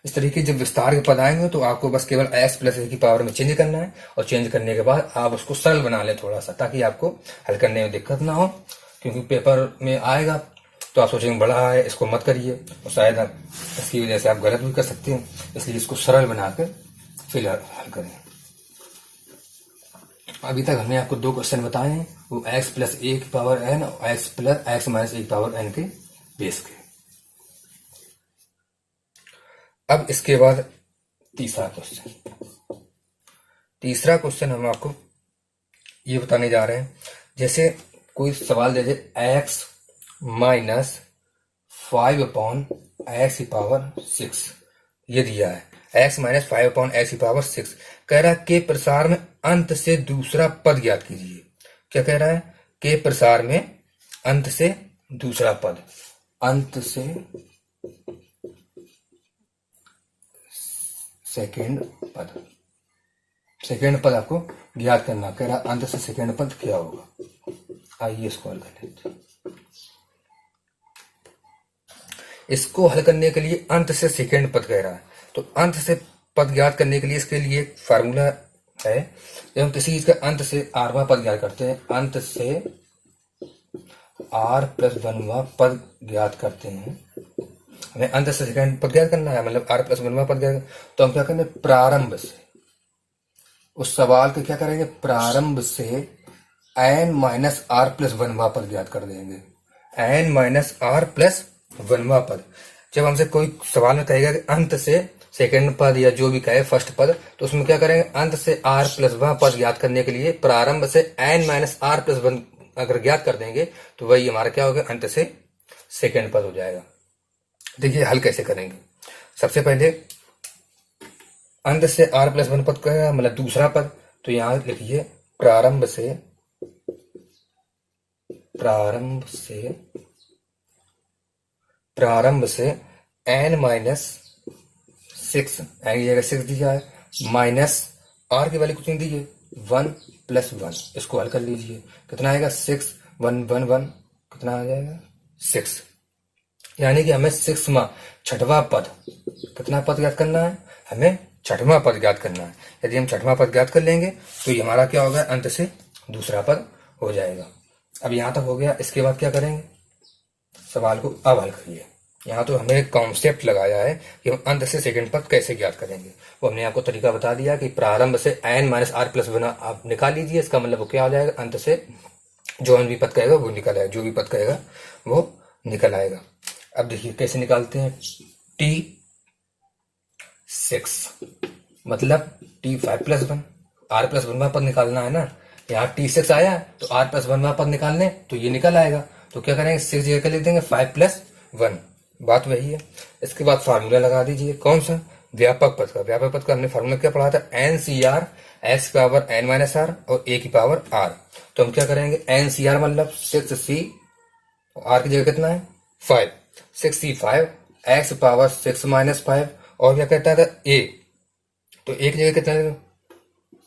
इस तरीके जब विस्तार के पद आएंगे तो आपको बस केवल x + a की पावर में चेंज करना है, और चेंज करने के बाद आप उसको सरल बना लें थोड़ा सा, ताकि आपको हल करने में दिक्कत ना हो, क्योंकि पेपर में आएगा तो आप सोचेंगे बड़ा है इसको मत करिए, और शायद आप इसकी वजह से आप गलत भी कर सकते हैं, इसलिए इसको सरल बना कर फिर हल करें। अभी तक हमने आपको 2 क्वेश्चन बताए हैं, वो x प्लस ए की पावर n और x माइनस ए की पावर n के बेस के। अब इसके बाद तीसरा क्वेश्चन हम आपको ये बताने जा रहे हैं, जैसे कोई सवाल दे दे x माइनस 5 अपॉन एक्स की पावर 6, ये दिया है x माइनस 5 अपॉन एक्स की पावर 6। कह रहा है के प्रसार में अंत से दूसरा पद ज्ञात कीजिए। क्या कह रहा है? के प्रसार में अंत से दूसरा पद, अंत से सेकेंड पद आपको ज्ञात करना। कह रहा अंत से सेकेंड पद क्या होगा? आइए इसको हल कर लेते हैं। इसको हल करने के लिए अंत से सेकेंड पद कह रहा है, तो अंत से पद ज्ञात करने के लिए इसके लिए एक फार्मूला है। जब हम किसी चीज का अंत से आरवा पद ज्ञात करते हैं, अंत से आर प्लस वनवा पद ज्ञात करते हैं, हमें अंत से सेकेंड पद ज्ञात करना है, मतलब आर प्लस वनवा पद ज्ञात। तो हम क्या करेंगे? प्रारंभ से, उस सवाल को क्या करेंगे? प्रारंभ से एन माइनस आर प्लस वनवा पद ज्ञात कर देंगे। एन माइनस आर प्लस वनवा पद। जब हमसे कोई सवाल में कहेगा कि अंत से सेकेंड पद या जो भी कहे फर्स्ट पद, तो उसमें क्या करेंगे? अंत से आर प्लस वह पद ज्ञात करने के लिए प्रारंभ से n minus r plus one अगर ज्ञात कर देंगे तो वही हमारा क्या होगा? अंत से सेकेंड पद हो जाएगा। देखिए हल कैसे करेंगे। सबसे पहले अंत से आर प्लस वन पद कहेगा, मतलब दूसरा पद, तो यहां लिखिए प्रारंभ से एन माइनस 6, एन की जगह 6 दिया है, माइनस आर की वैल्यू कुछ नहीं दीजिए, 1 प्लस 1। इसको हल कर लीजिए, कितना आएगा? 6 1 1 1, कितना आ जाएगा? 6। यानी कि हमें 6वां छठवां पद, कितना पद ज्ञात करना है? हमें छठवां पद ज्ञात करना है। यदि हम छठवां पद ज्ञात कर लेंगे तो ये हमारा क्या होगा? अंत से दूसरा पद हो जाएगा। अब यहां तक हो गया। इसके बाद क्या करेंगे? सवाल को अब हल करिए। यहाँ तो हमने एक कॉन्सेप्ट लगाया है कि हम अंत से सेकंड पद कैसे ज्ञात करेंगे। वो हमने आपको तरीका बता दिया कि प्रारंभ से n minus r plus one आप निकाल लीजिए। इसका मतलब वो क्या हो जाएगा? अंत से जो भी पद कहेगा वो निकल आएगा, जो भी पद कहेगा वो निकल आएगा। अब देखिए कैसे निकालते हैं। T6 मतलब T5 प्लस 1, आर प्लस 1 पद निकालना है ना। यहाँ T6 आया तो आर प्लस 1 पद निकालने तो ये निकल आएगा। तो क्या करेंगे? 6 जगह लिख देंगे 5 प्लस 1, बात वही है। इसके बाद फार्मूला लगा दीजिए। कौन सा? व्यापक पद का। व्यापक पद का हमने फार्मूला क्या पढ़ा था? एन सी आर एक्स की पावर एन माइनस आर और ए की पावर आर। तो हम क्या करेंगे? एन सी आर मतलब 6c, आर की जगह कितना है? 5, 6c5 एक्स पावर 6 माइनस 5, और क्या कहता था? ए, तो ए की जगह कितना है?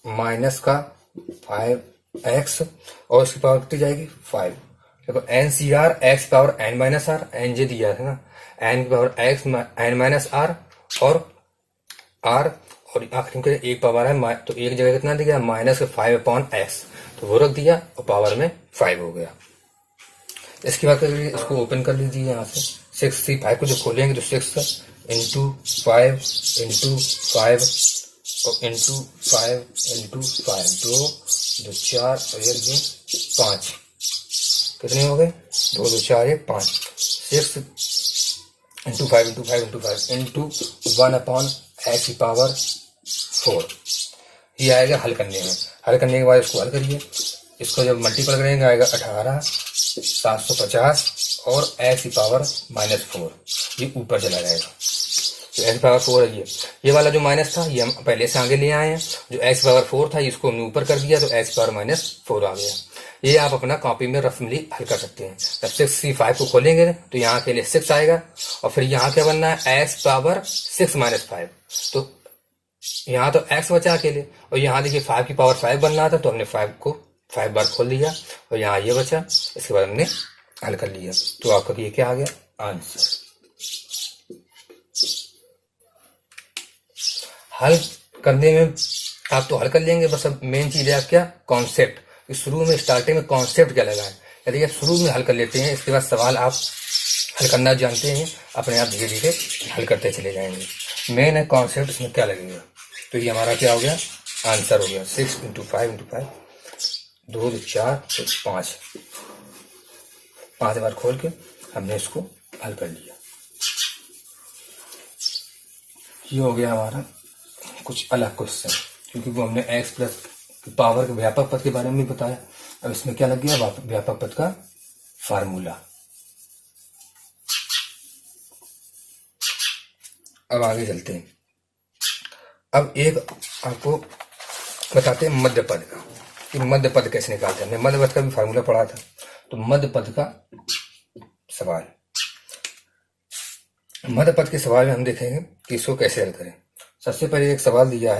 माइनस का 5x और इसकी पावर कितनी जाएगी? 5। देखो n C r x power n minus r, n जे दिया है ना, एन की power x n minus r और आर, और आखिर में एक पावर है तो एक जगह कितना दिया? माइनस 5 अपॉन एक्स, तो वो रख दिया और पावर में 5 हो गया। इसके बाद इसको ओपन कर लीजिए यहाँ से। 6c5 को जो खोलेंगे तो 6 इंटू 5 इंटू 5 और इंटू 5 इंटू 5, 2 2 4 और ये 5, कितने हो गए? 2 2 4 1 5। 6 into 5 into 5 into 5 into 1 upon x की पावर 4, ये आएगा हल करने में। हल करने के बाद इसको हल करिए। इसको जब मल्टीपल करेंगे आएगा 18 750 और एक्स की पावर माइनस 4, ये ऊपर चला जाएगा। तो एक्स पावर 4 है ये वाला जो माइनस था ये हम पहले से आगे ले आए हैं। जो एक्स पावर 4 था इसको हमने ऊपर कर दिया तो एक्स पावर माइनस 4 आ गया। ये आप अपना कॉपी में रफली हल कर सकते हैं। जब 6c5 को खोलेंगे तो यहाँ के लिए 6 आएगा और फिर यहाँ क्या बनना है? एक्स पावर 6 माइनस 5, तो यहाँ तो एक्स बचा के लिए, और यहाँ देखिए 5 की पावर 5 बनना था तो हमने 5 को 5 बार खोल दिया और यहाँ ये बचा। इसके बाद हमने हल कर लिया। तो आपका ये क्या आ गया? आंसर। हल करने में आप तो हल कर लेंगे, बस अब मेन चीज है आप क्या? कॉन्सेप्ट। शुरू में स्टार्टिंग में कॉन्सेप्ट क्या लगाएं। यदि आप शुरू में हल कर लेते हैं इसके बाद सवाल आप हल करना जानते हैं, अपने आप धीरे धीरे हल करते चले जाएंगे। मेन है कॉन्सेप्ट, इसमें क्या लगेगा। तो ये हमारा क्या हो गया? आंसर हो गया 6 इंटू 5 इंटू 5 2 से 4 तो 5 बार खोल के हमने इसको हल कर लिया। ये हो गया हमारा कुछ अलग क्वेश्चन, क्योंकि वो हमने एक्स प्लस पावर के व्यापक पद के बारे में भी बताया। अब इसमें क्या लग गया, व्यापक पद का फार्मूला। अब आगे चलते हैं। अब एक आपको बताते हैं मध्य पद का, कि मध्य पद कैसे निकालते हैं। हमने मध्य पद का भी फार्मूला पढ़ा था, तो मध्य पद का सवाल, मध्य पद के सवाल में हम देखेंगे कि इसको कैसे हल करें। सबसे पहले एक सवाल दिया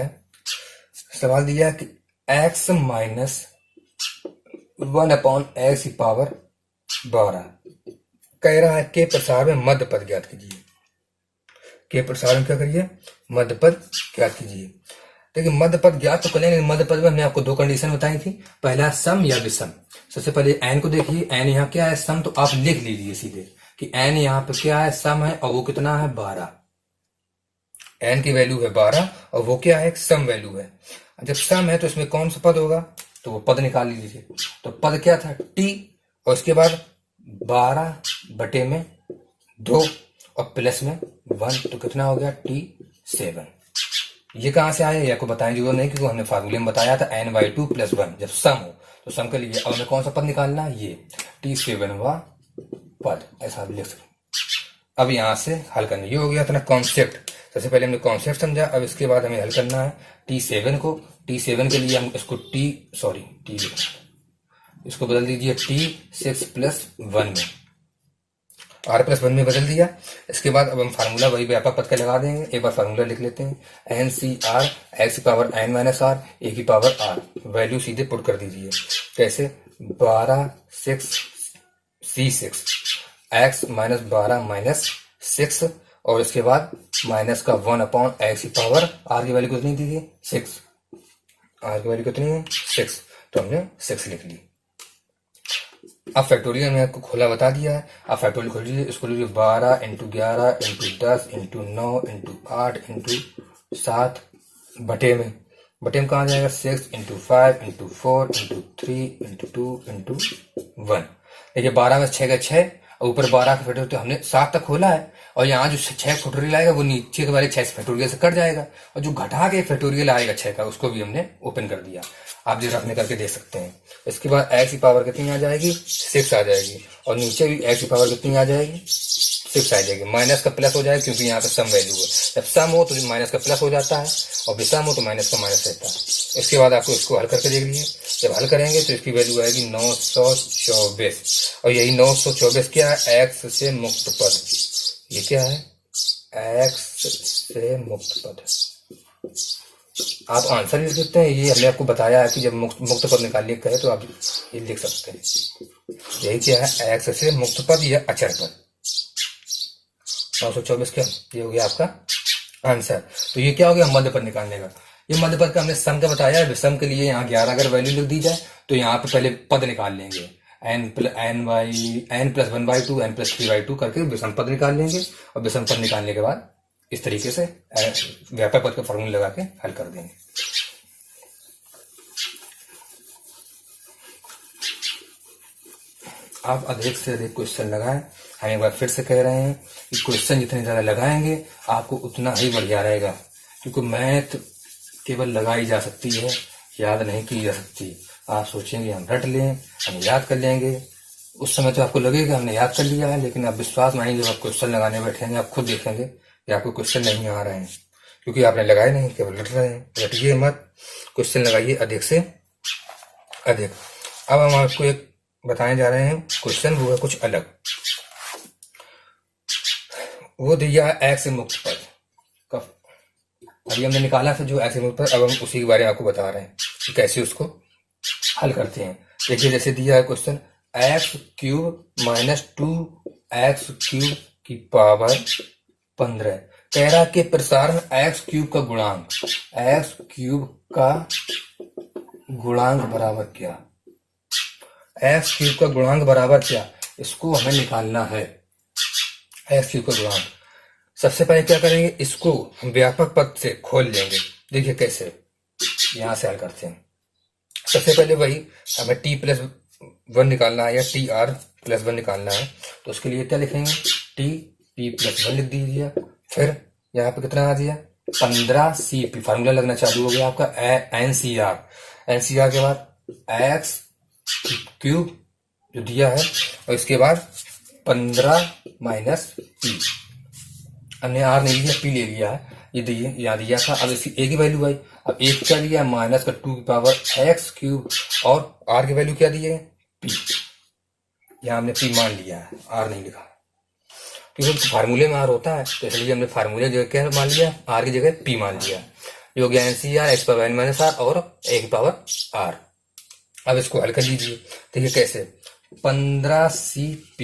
है कि x माइनस 1/x की पावर 12 कह रहा है के प्रसार में मध्य पद ज्ञात कीजिए। के प्रसार में क्या करिए, मध्य पद ज्ञात कीजिए। देखिए मध्य पद ज्ञात तो करेंगे, मध्य पद में हमने आपको 2 कंडीशन बताई थी, पहला सम या विषम। सबसे पहले n को देखिए, n यहाँ क्या है, सम, तो आप लिख लीजिए सीधे कि n यहाँ पे क्या है, सम है, और वो कितना है, 12। n की वैल्यू है 12 और वो क्या है, सम वैल्यू है। जब सम है तो इसमें कौन सा पद होगा, तो वो पद निकाल लीजिए। तो पद क्या था, t, और उसके बाद 12/2 और प्लस में 1, तो कितना हो गया, t7। ये कहां से आया, ये आपको बताने की जरूरत नहीं, क्योंकि हमने फार्मूले में बताया था n/2 + 1 जब सम हो, तो सम के लिए अब हमें कौन सा पद निकालना है, ये t7वां पद, ऐसा भी लिख सकते। अब यहां से हल करना, ये हो गया अपना कॉन्सेप्ट। सबसे पहले हमने कॉन्सेप्ट समझा, अब इसके बाद हमें हल करना है t7 को। t7 के लिए हम इसको इसको बदल दीजिए t6 + 1 में, r+1 में बदल दिया। इसके बाद अब हम फार्मूला वही व्यापक पद का लगा देंगे। एक बार फार्मूला लिख लेते हैं, NCR x की पावर n - r a की पावर r, वैल्यू सीधे पुट कर दीजिए। कैसे, 12 6 C6 x - 12 - 6, और इसके बाद माइनस का 1/x की पावर, r की वैल्यू कितनी दी है, 6, r की वैल्यू कितनी है, 6, तो हमने 6 लिख ली। अब फैक्टोरियल में आपको खोला बता दिया है। अब फैक्टोरियल खोल लीजिए, इसको लीजिए 12 × 11 × 10 × 9 × 8 × 7 बटे में कहाँ जाएगा, 6 × 5 × 4 × 3 × 2 × 1। देखिए 12 में 6 का 6, और ऊपर 12 का फैक्टोरियल, तो हमने 7 तक खोला है, और यहाँ जो 6 फैक्टोरियल आएगा वो नीचे के वाले 6 फैक्टोरियल से कट जाएगा, और जो घटा के फैक्टोरियल आएगा 6 का, उसको भी हमने ओपन कर दिया। आप जो रखने करके देख सकते हैं। इसके बाद x की पावर कितनी आ जाएगी, 6 आ जाएगी, और नीचे भी x की पावर कितनी आ जाएगी, 6 आ जाएगी। माइनस का प्लस हो जाएगा, क्योंकि यहाँ पे सम वैल्यू है। जब सम हो तो माइनस का प्लस हो जाता है, और विषम हो तो माइनस का माइनस रहता है। इसके बाद आपको इसको हल करके देख लीजिए। जब हल करेंगे तो इसकी वैल्यू आएगी 924, और यही 924 क्या है, x से मुक्त पद। ये क्या है, x से मुक्त पद। आप आंसर लिख सकते हैं, ये हमने आपको बताया है कि जब मुक्त पद निकालने कहे तो आप ये लिख सकते हैं। यही क्या है, x से मुक्त पद या अचर पद। 924 क्या, ये हो गया आपका आंसर। तो ये क्या हो गया, मध्य पद निकालने का। ये मध्य पद का हमने सम का बताया है। विषम के लिए यहाँ 11 अगर वैल्यू लिख दी जाए तो यहाँ पे पहले पद निकाल लेंगे, n + 1/2 n + 3/2 करके विषम पद निकाल लेंगे, और विषम पद निकालने के बाद इस तरीके से व्यापक पद का फॉर्मूला लगा के हल कर देंगे। आप अधिक से अधिक क्वेश्चन लगाएं। हम एक बार फिर से कह रहे हैं कि क्वेश्चन जितने ज्यादा लगाएंगे आपको उतना ही बढ़िया रहेगा, क्योंकि मैथ केवल लगाई जा सकती है, याद नहीं की जा सकती। आप सोचेंगे हम रट लें, हम याद कर लेंगे, उस समय तो आपको लगेगा हमने याद कर लिया है, लेकिन आप विश्वास मानेंगे, जब आप क्वेश्चन लगाने बैठेंगे आप खुद देखेंगे कि आपको क्वेश्चन नहीं आ रहे हैं, क्योंकि आपने लगाए नहीं, केवल रट रहे हैं। रटिए मत, क्वेश्चन लगाइए अधिक से अधिक। अब हम आपको एक बताने जा रहे हैं क्वेश्चन, वो है कुछ अलग। वो दिया है x से मुक्त पद का, अभी हमने निकाला था जो x से मुक्त पद, अब हम उसी के बारे में आपको बता रहे हैं कि कैसे उसको हल करते हैं। देखिए जैसे दिया है क्वेश्चन, x³ - 2x³ की पावर 15 कह रहा कि प्रसार में x³ का गुणांक, x³ का गुणांक बराबर क्या, x³ का गुणांक बराबर क्या, इसको हमें निकालना है। x³ का गुणांक, सबसे पहले क्या करेंगे, इसको हम व्यापक पद से खोल लेंगे। देखिए कैसे, यहां से हल करते हैं। सबसे पहले वही हमें t+1 निकालना है या tr+1 निकालना है, तो उसके लिए क्या लिखेंगे, t p+1 लिख दीजिए। फिर यहाँ पे कितना आ दिया, 15cp, फार्मूला लगना चालू हो गया आपका एनसीआर के बाद एक्स क्यूब जो दिया है, और इसके बाद 15 माइनस पी, हमने आर नहीं लिया, पी ले लिया है, ये दिए यहाँ दिया था। अब इसकी ए की वैल्यू आई, अब एक क्या दिया, माइनस का 2 की पावर एक्स क्यूब, और आर की वैल्यू क्या दी है, पी। यहाँ हमने पी मान लिया है, आर नहीं लिखा, क्योंकि फार्मूले में आर होता है, तो इसलिए हमने फार्मूले जगह क्या मान लिया, आर की जगह पी मान लिया। ये हो गया n C r x power n minus r और ए की पावर आर। अब इसको हल कर लीजिए, देखिए कैसे, 15cp,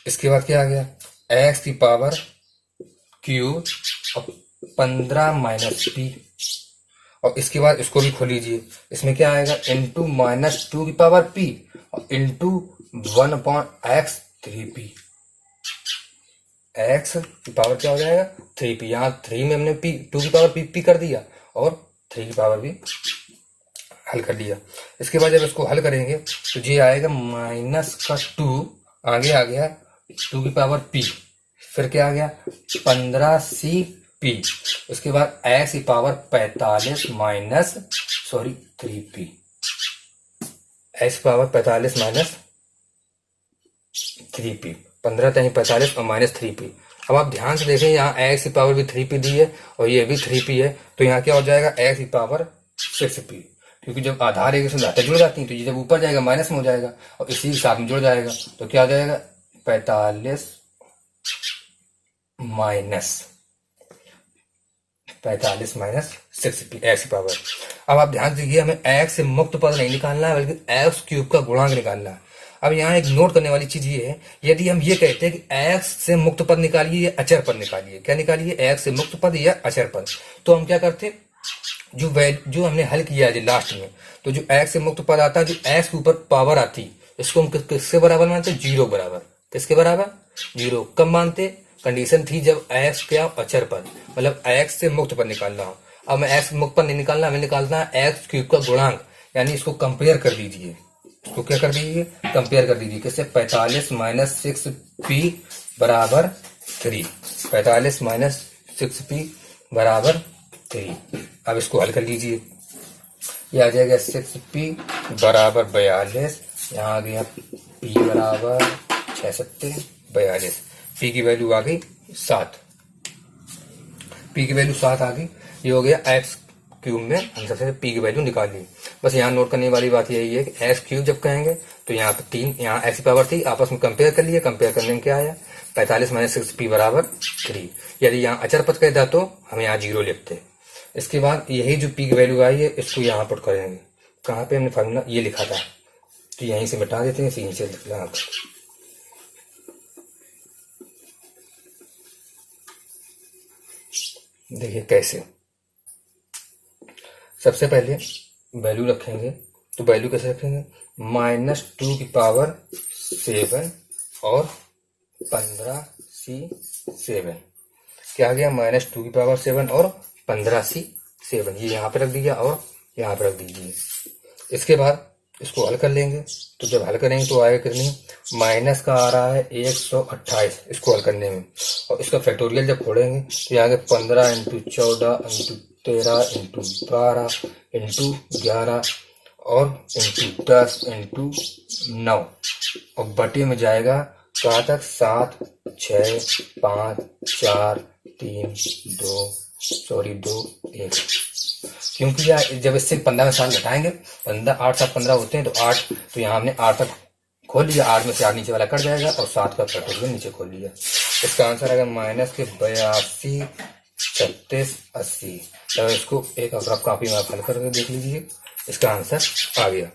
इसके बाद क्या आ गया, एक्स की पावर क्यूब और 15 माइनस पी, और इसके बाद इसको भी खोल लीजिए, इसमें क्या आएगा, इंटू माइनस 2 की पावर पी और इंटू 1/x 3p, एक्स की पावर क्या हो जाएगा 3p, यहाँ 3 में हमने पी 2 की पावर पी कर दिया और 3 की पावर भी हल कर दिया। इसके बाद जब इसको हल करेंगे तो ये आएगा माइनस का 2, आगे आ गया 2 की पावर पी, फिर क्या आ गया 15cp, उसके बाद एक्स की पावर 45 माइनस 3p, एक्स की पावर 45 माइनस 3p, 15 तहीं 45 और माइनस 3p। अब आप ध्यान से देखें, यहाँ एक्स की पावर भी 3p दी है और ये भी 3p है, तो यहाँ क्या हो जाएगा, एक्स की पावर 6p, क्योंकि जब आधार एक से जुड़ जाती है तो ये जब ऊपर जाएगा माइनस में हो जाएगा और इसी के साथ में जुड़ जाएगा, तो क्या हो जाएगा 45 माइनस 6p एक्स की पावर। अब आप ध्यान दीजिए, हमें एक्स से मुक्त पद नहीं निकालना है, बल्कि एक्स क्यूब का गुणांक निकालना है। अब यहाँ एक नोट करने वाली चीज ये है, यदि हम ये कहते हैं कि एक्स से मुक्त पद निकालिए या अचर पद निकालिए, क्या निकालिए, एक्स से मुक्त पद या अचर पद, तो हम क्या करते, जो हमने हल किया है लास्ट में, तो जो एक्स से मुक्त पद आता है, जो एक्स के ऊपर पावर आती, इसको हम किसके बराबर मानते, 0 बराबर, किसके बराबर 0, कब मानते, कंडीशन थी जब एक्स क्या अचर पद, मतलब एक्स से मुक्त पद निकालना हो। अब मैं एक्स मुक्त पद नहीं निकालना, हमें निकालना है एक्स क्यूब का गुणांक, यानी इसको कंपेयर कर दीजिए, इसको क्या कर दीजिए, कंपेयर कर दीजिए, किससे, 45 माइनस 6p बराबर 3, 45 माइनस 6p बराबर 3। अब इसको हल कर लीजिए, ये आ जाएगा 6p बराबर 42, यहाँ आ गया p बराबर 6 42, p की वैल्यू आ गई 7, p की वैल्यू 7 आ गई। ये हो गया एक्स क्यूब में हम सबसे p की वैल्यू निकाल ली। बस यहाँ नोट करने वाली बात यही है कि एक्स क्यूब जब कहेंगे तो यहाँ पे 3, यहाँ एक्स की पावर थी, आपस में कंपेयर कर लिए, कंपेयर करने में क्या आया, 45 माइनस 6p बराबर 3। यदि यहाँ अचर पद कहता तो हम यहाँ 0 लिखते। इसके बाद यही जो p की वैल्यू आई है, इसको यहाँ पुट करेंगे, कहाँ पे हमने फार्मूला ये लिखा था, तो यहीं से मिटा देते हैं, यहीं से यहाँ पर। देखिए कैसे, सबसे पहले वैल्यू रखेंगे, तो वैल्यू कैसे रखेंगे, -2 की पावर 7 और 15c7, क्या आ गया, -2 की पावर 7 और 15c7, ये यहाँ पे रख दिया और यहाँ पे रख दीजिए। इसके बाद इसको हल कर लेंगे, तो जब हल करेंगे तो आएगा कितनी, माइनस का आ रहा है 128 इसको हल करने में, और इसका फैक्टोरियल जब खोलेंगे तो यहाँ 15 × 14 × 13 × 12 × 11 और × 10 × 9, और बटे में जाएगा कहाँ तक, 7 6 5 4 3 2 1, क्योंकि यार जब इससे 15 में 7 घटाएंगे, 15 8 7 15 होते हैं, तो 8, तो यहाँ हमने 8 तक खोल लिया, 8 में से 8 नीचे वाला कट जाएगा और 7 का फैक्टोरियल नीचे खोल लिया। इसका आंसर आएगा -82 36 80। तो इसको एक रफ कॉपी में आप हल करके देख लीजिए, इसका आंसर आ गया।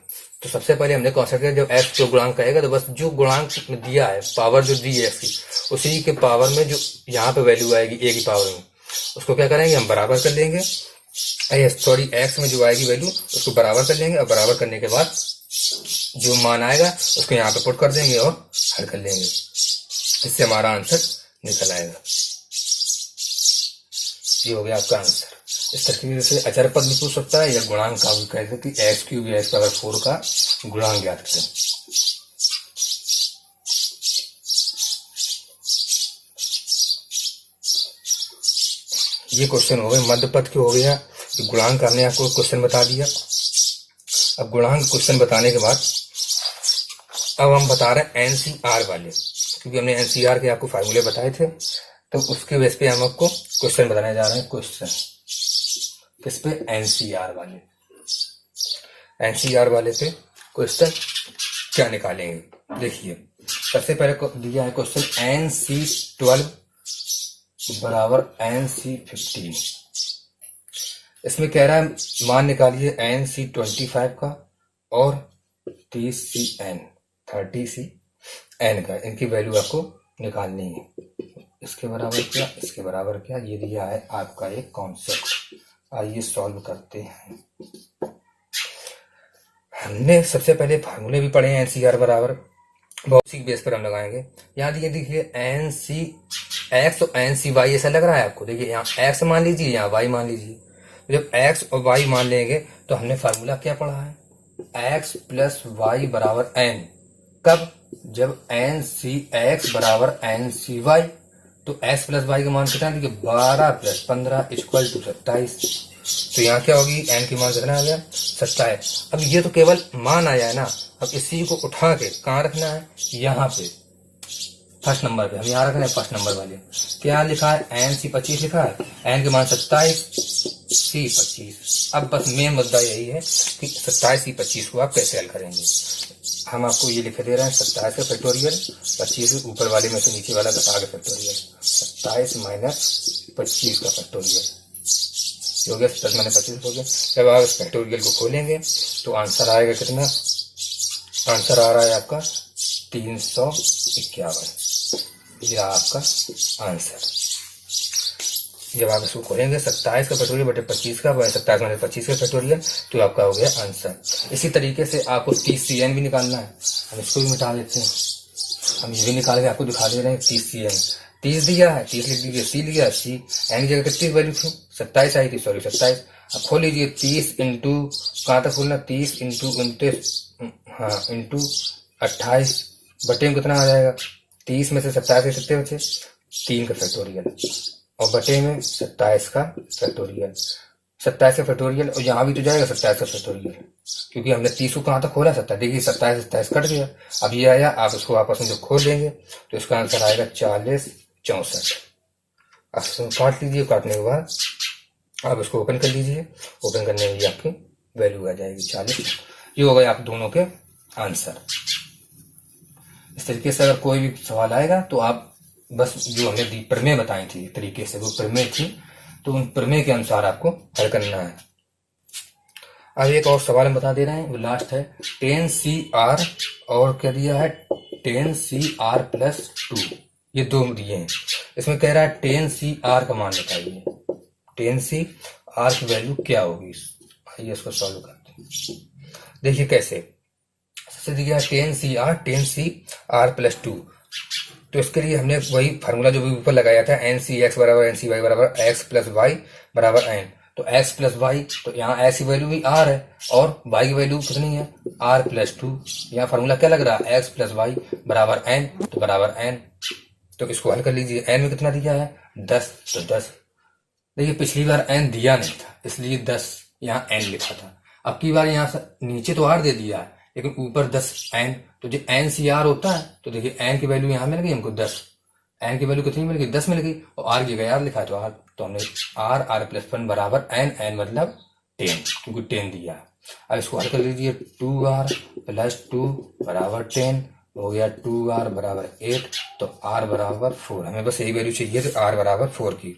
तो सबसे पहले हमने कॉन्सेप्ट किया, जब एक्स को गुणांक कहेगा तो बस जो गुणांक में दिया है, पावर जो दी है एक्स की, उसी के पावर में जो यहाँ पे वैल्यू आएगी ए की पावर में, उसको क्या करेंगे, हम बराबर कर लेंगे, सॉरी एक्स में जो आएगी वैल्यू उसको बराबर कर लेंगे, और बराबर करने के बाद जो मान आएगा उसको यहाँ पे पुट कर देंगे और हल कर लेंगे, इससे हमारा आंसर निकल आएगा। ये हो गया आपका आंसर। इस तरीके से अचर पद भी पूछ सकता है या गुणांक का भी कह सकते कि एक्स क्यूब या एक्स पावर 4 का गुणांक ज्ञात करें। ये क्वेश्चन हो गए। मध्य पद के हो गया, गुणांक हमने आपको क्वेश्चन बता दिया। अब गुणांक क्वेश्चन बताने के बाद अब हम बता रहे हैं एनसीआर वाले, क्योंकि हमने एनसीआर के आपको फार्मूले बताए थे, तो उसके बेस पे हम आपको क्वेश्चन बताने जा रहे हैं। क्वेश्चन किस पे? एनसीआर वाले। एनसीआर वाले पे क्वेश्चन क्या निकालेंगे, देखिए। सबसे पहले दिया है क्वेश्चन NC12 बराबर NC15। इसमें कह रहा है मान निकालिए NC25 का और 30CN का, इनकी वैल्यू आपको निकालनी है। इसके बराबर क्या, इसके बराबर क्या, ये दिया है आपका एक कॉन्सेप्ट। आइए सॉल्व करते हैं। हमने सबसे पहले फार्मूले भी पढ़े हैं एनसीआर बराबर, बहुत सी बेस पर हम लगाएंगे। यहाँ दिए देखिए NCX और NCY ऐसा लग रहा है आपको। देखिए यहाँ X मान लीजिए, यहाँ Y मान लीजिए। तो जब X और Y मान लेंगे तो हमने फार्मूला क्या पढ़ा है, X प्लस Y बराबर N। कब? जब NCX बराबर NCY, तो x प्लस वाई का मान कितना है, 12 प्लस 15 इक्वल टू 27। तो यहाँ क्या होगी, n की मान कितना आ गया, 27। अब ये तो केवल मान आया है ना, अब इसी को उठा के कहाँ रखना है, यहाँ पे फर्स्ट नंबर पे। हम यहाँ रख रहे हैं फर्स्ट नंबर वाले। क्या लिखा है, NC25 लिखा है, n के मान 27, C25। अब बस मेन मुद्दा यही है कि 27 C25 को आप कैसे हल करेंगे। हम आपको ये लिखे दे रहे हैं 27 का फैक्टोरियल, 25 ऊपर वाले में से नीचे वाला घटा के फैक्टोरियल, 27 माइनस 25 का फैक्टोरियल हो गया, 27 माइनस 25 हो गया। जब आप इस फैक्टोरियल को खोलेंगे तो आंसर आएगा कितना, आंसर आ रहा है आपका 351। ये आपका आंसर। जब आप इसको खोलेंगे 27 का फैक्टोरियल बटे 25 का, 27 माइनस 25 का फैक्टोरियल, तो आपका हो गया आंसर। इसी तरीके से आपको 30CN भी निकालना है। हम इसको भी मिटा देते हैं, हम ये भी निकाल के आपको दिखा दे रहे हैं। 30CN 30 दिया है, 30 लिख दीजिए, C लिया, C एन की जगह कितनी वैल्यू थी, 27 आई थी, सॉरी 27। अब खोल लीजिए 30 इंटू कहाँ तक खोलना, 30 इंटू 29, हाँ इंटू 28 बटे में कितना आ जाएगा, 30 में से 27 के कितने बचे, 3 का फैक्टोरियल और बटे में 27 का फैक्टोरियल, 27 का फैक्टोरियल, और यहाँ भी तो जाएगा 27 का फैक्टोरियल, क्योंकि हमने 30 को कहाँ तक खोला, 27। देखिए 27 कट गया। अब ये आया, आप इसको आपस में जब खोल देंगे तो इसका आंसर आएगा 4064। अब इसको काट लीजिए, काटने के बाद आप इसको ओपन कर लीजिए, ओपन करने में आपकी वैल्यू आ जाएगी 40। ये हो गए आप दोनों के आंसर। इस तरीके से अगर कोई भी सवाल आएगा तो आप बस जो हमने प्रमेय बताई थी तरीके से, वो प्रमेय थी, तो उन प्रमेय के अनुसार आपको हल करना है। अब एक और सवाल हम बता दे रहे हैं, वो लास्ट है 10CR और क्या दिया है 10CR प्लस 2, ये दो दिए हैं। इसमें कह रहा है 10CR का मान बताइए, 10CR की वैल्यू क्या होगी। आइए इसको सॉल्व करते हैं। देखिए कैसे, सबसे दिया है 10CR प्लस 2, तो इसके लिए हमने वही फार्मूला जो भी ऊपर लगाया था, NCX बराबर NCY बराबर x प्लस वाई बराबर n। तो x प्लस वाई, तो यहाँ x की वैल्यू भी r है और y की वैल्यू कितनी है, r प्लस 2। यहाँ फार्मूला क्या लग रहा है, x प्लस वाई बराबर n, तो बराबर n। तो इसको हल कर लीजिए। n में कितना दिया है 10, तो 10। देखिए पिछली बार n दिया नहीं था, इसलिए 10 यहाँ n लिखा था। अब की बार यहाँ से नीचे तो r दे दिया है, लेकिन ऊपर 10n, तो जो NCR होता है, तो देखिए n की वैल्यू यहाँ मिल गई हमको 10, n की वैल्यू कितनी मिल गई, 10 मिल गई, और r की जगह r लिखा है, तो r, तो हमने r प्लस 1 बराबर n मतलब 10, क्योंकि 10 दिया है। अब इसको हल कर लीजिए, 2r प्लस 2 बराबर 10 हो गया, 2r बराबर 8, तो r बराबर 4। हमें बस यही वैल्यू चाहिए थी, r बराबर 4 की।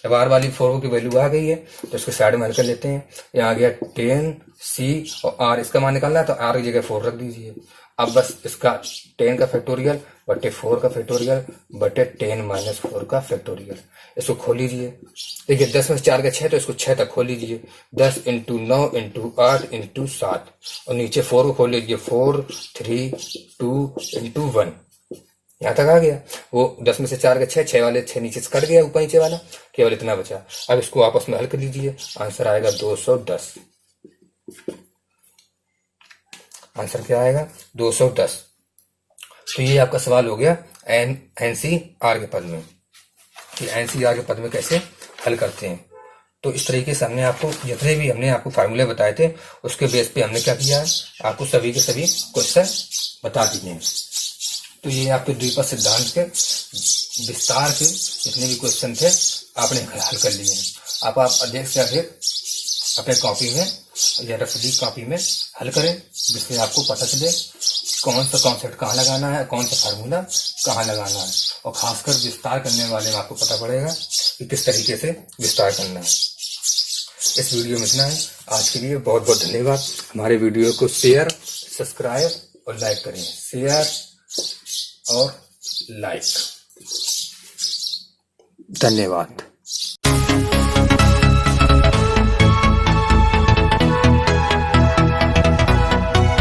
जब r वाली 4 की वैल्यू आ गई है तो इसको साइड में हल कर लेते हैं। यहाँ आ गया 10c और r, इसका मान निकालना है तो r की जगह 4 रख दीजिए। अब बस इसका 10 का फैक्टोरियल बटे 4 का फैक्टोरियल बटे 10 माइनस 4 का फैक्टोरियल, इसको खोल लीजिए। देखिए 10 में 4 का 6, तो इसको 6 तक खोल लीजिए। 10 इंटू 9 इंटू 8 इंटू 7, और नीचे 4 को खोल लीजिए, 4 3 2 इंटू 1, यहाँ तक आ गया। वो 10 में से 4 का 6 वाले 6 नीचे से कट गया, ऊपर नीचे वाला केवल इतना बचा। अब इसको आपस में हल कर लीजिए, आंसर आएगा 210। आंसर क्या आएगा? 210। तो ये आपका सवाल हो गया एनसीआर के पद में, कि एनसीआर के पद में कैसे हल करते हैं। तो इस तरीके से हमने आपको जितने भी हमने आपको फार्मूले बताए थे उसके बेस पे हमने क्या किया है, आपको सभी के सभी क्वेश्चन बता दिए हैं। तो ये आपके द्विपद सिद्धांत के विस्तार के जितने भी क्वेश्चन थे आपने हल कर लिए हैं। आप अधिक से अधिक अपने कॉपी में या रफली कॉपी में हल करें, जिससे आपको पता चले कौन सा कॉन्सेप्ट कहाँ लगाना है, कौन सा फार्मूला कहाँ लगाना है, और खासकर विस्तार करने वाले में आपको पता पड़ेगा कि किस तरीके से विस्तार करना है। इस वीडियो में इतना है। आज के लिए बहुत बहुत धन्यवाद। हमारे वीडियो को शेयर, सब्सक्राइब और लाइक करें। शेयर और लाइक। धन्यवाद।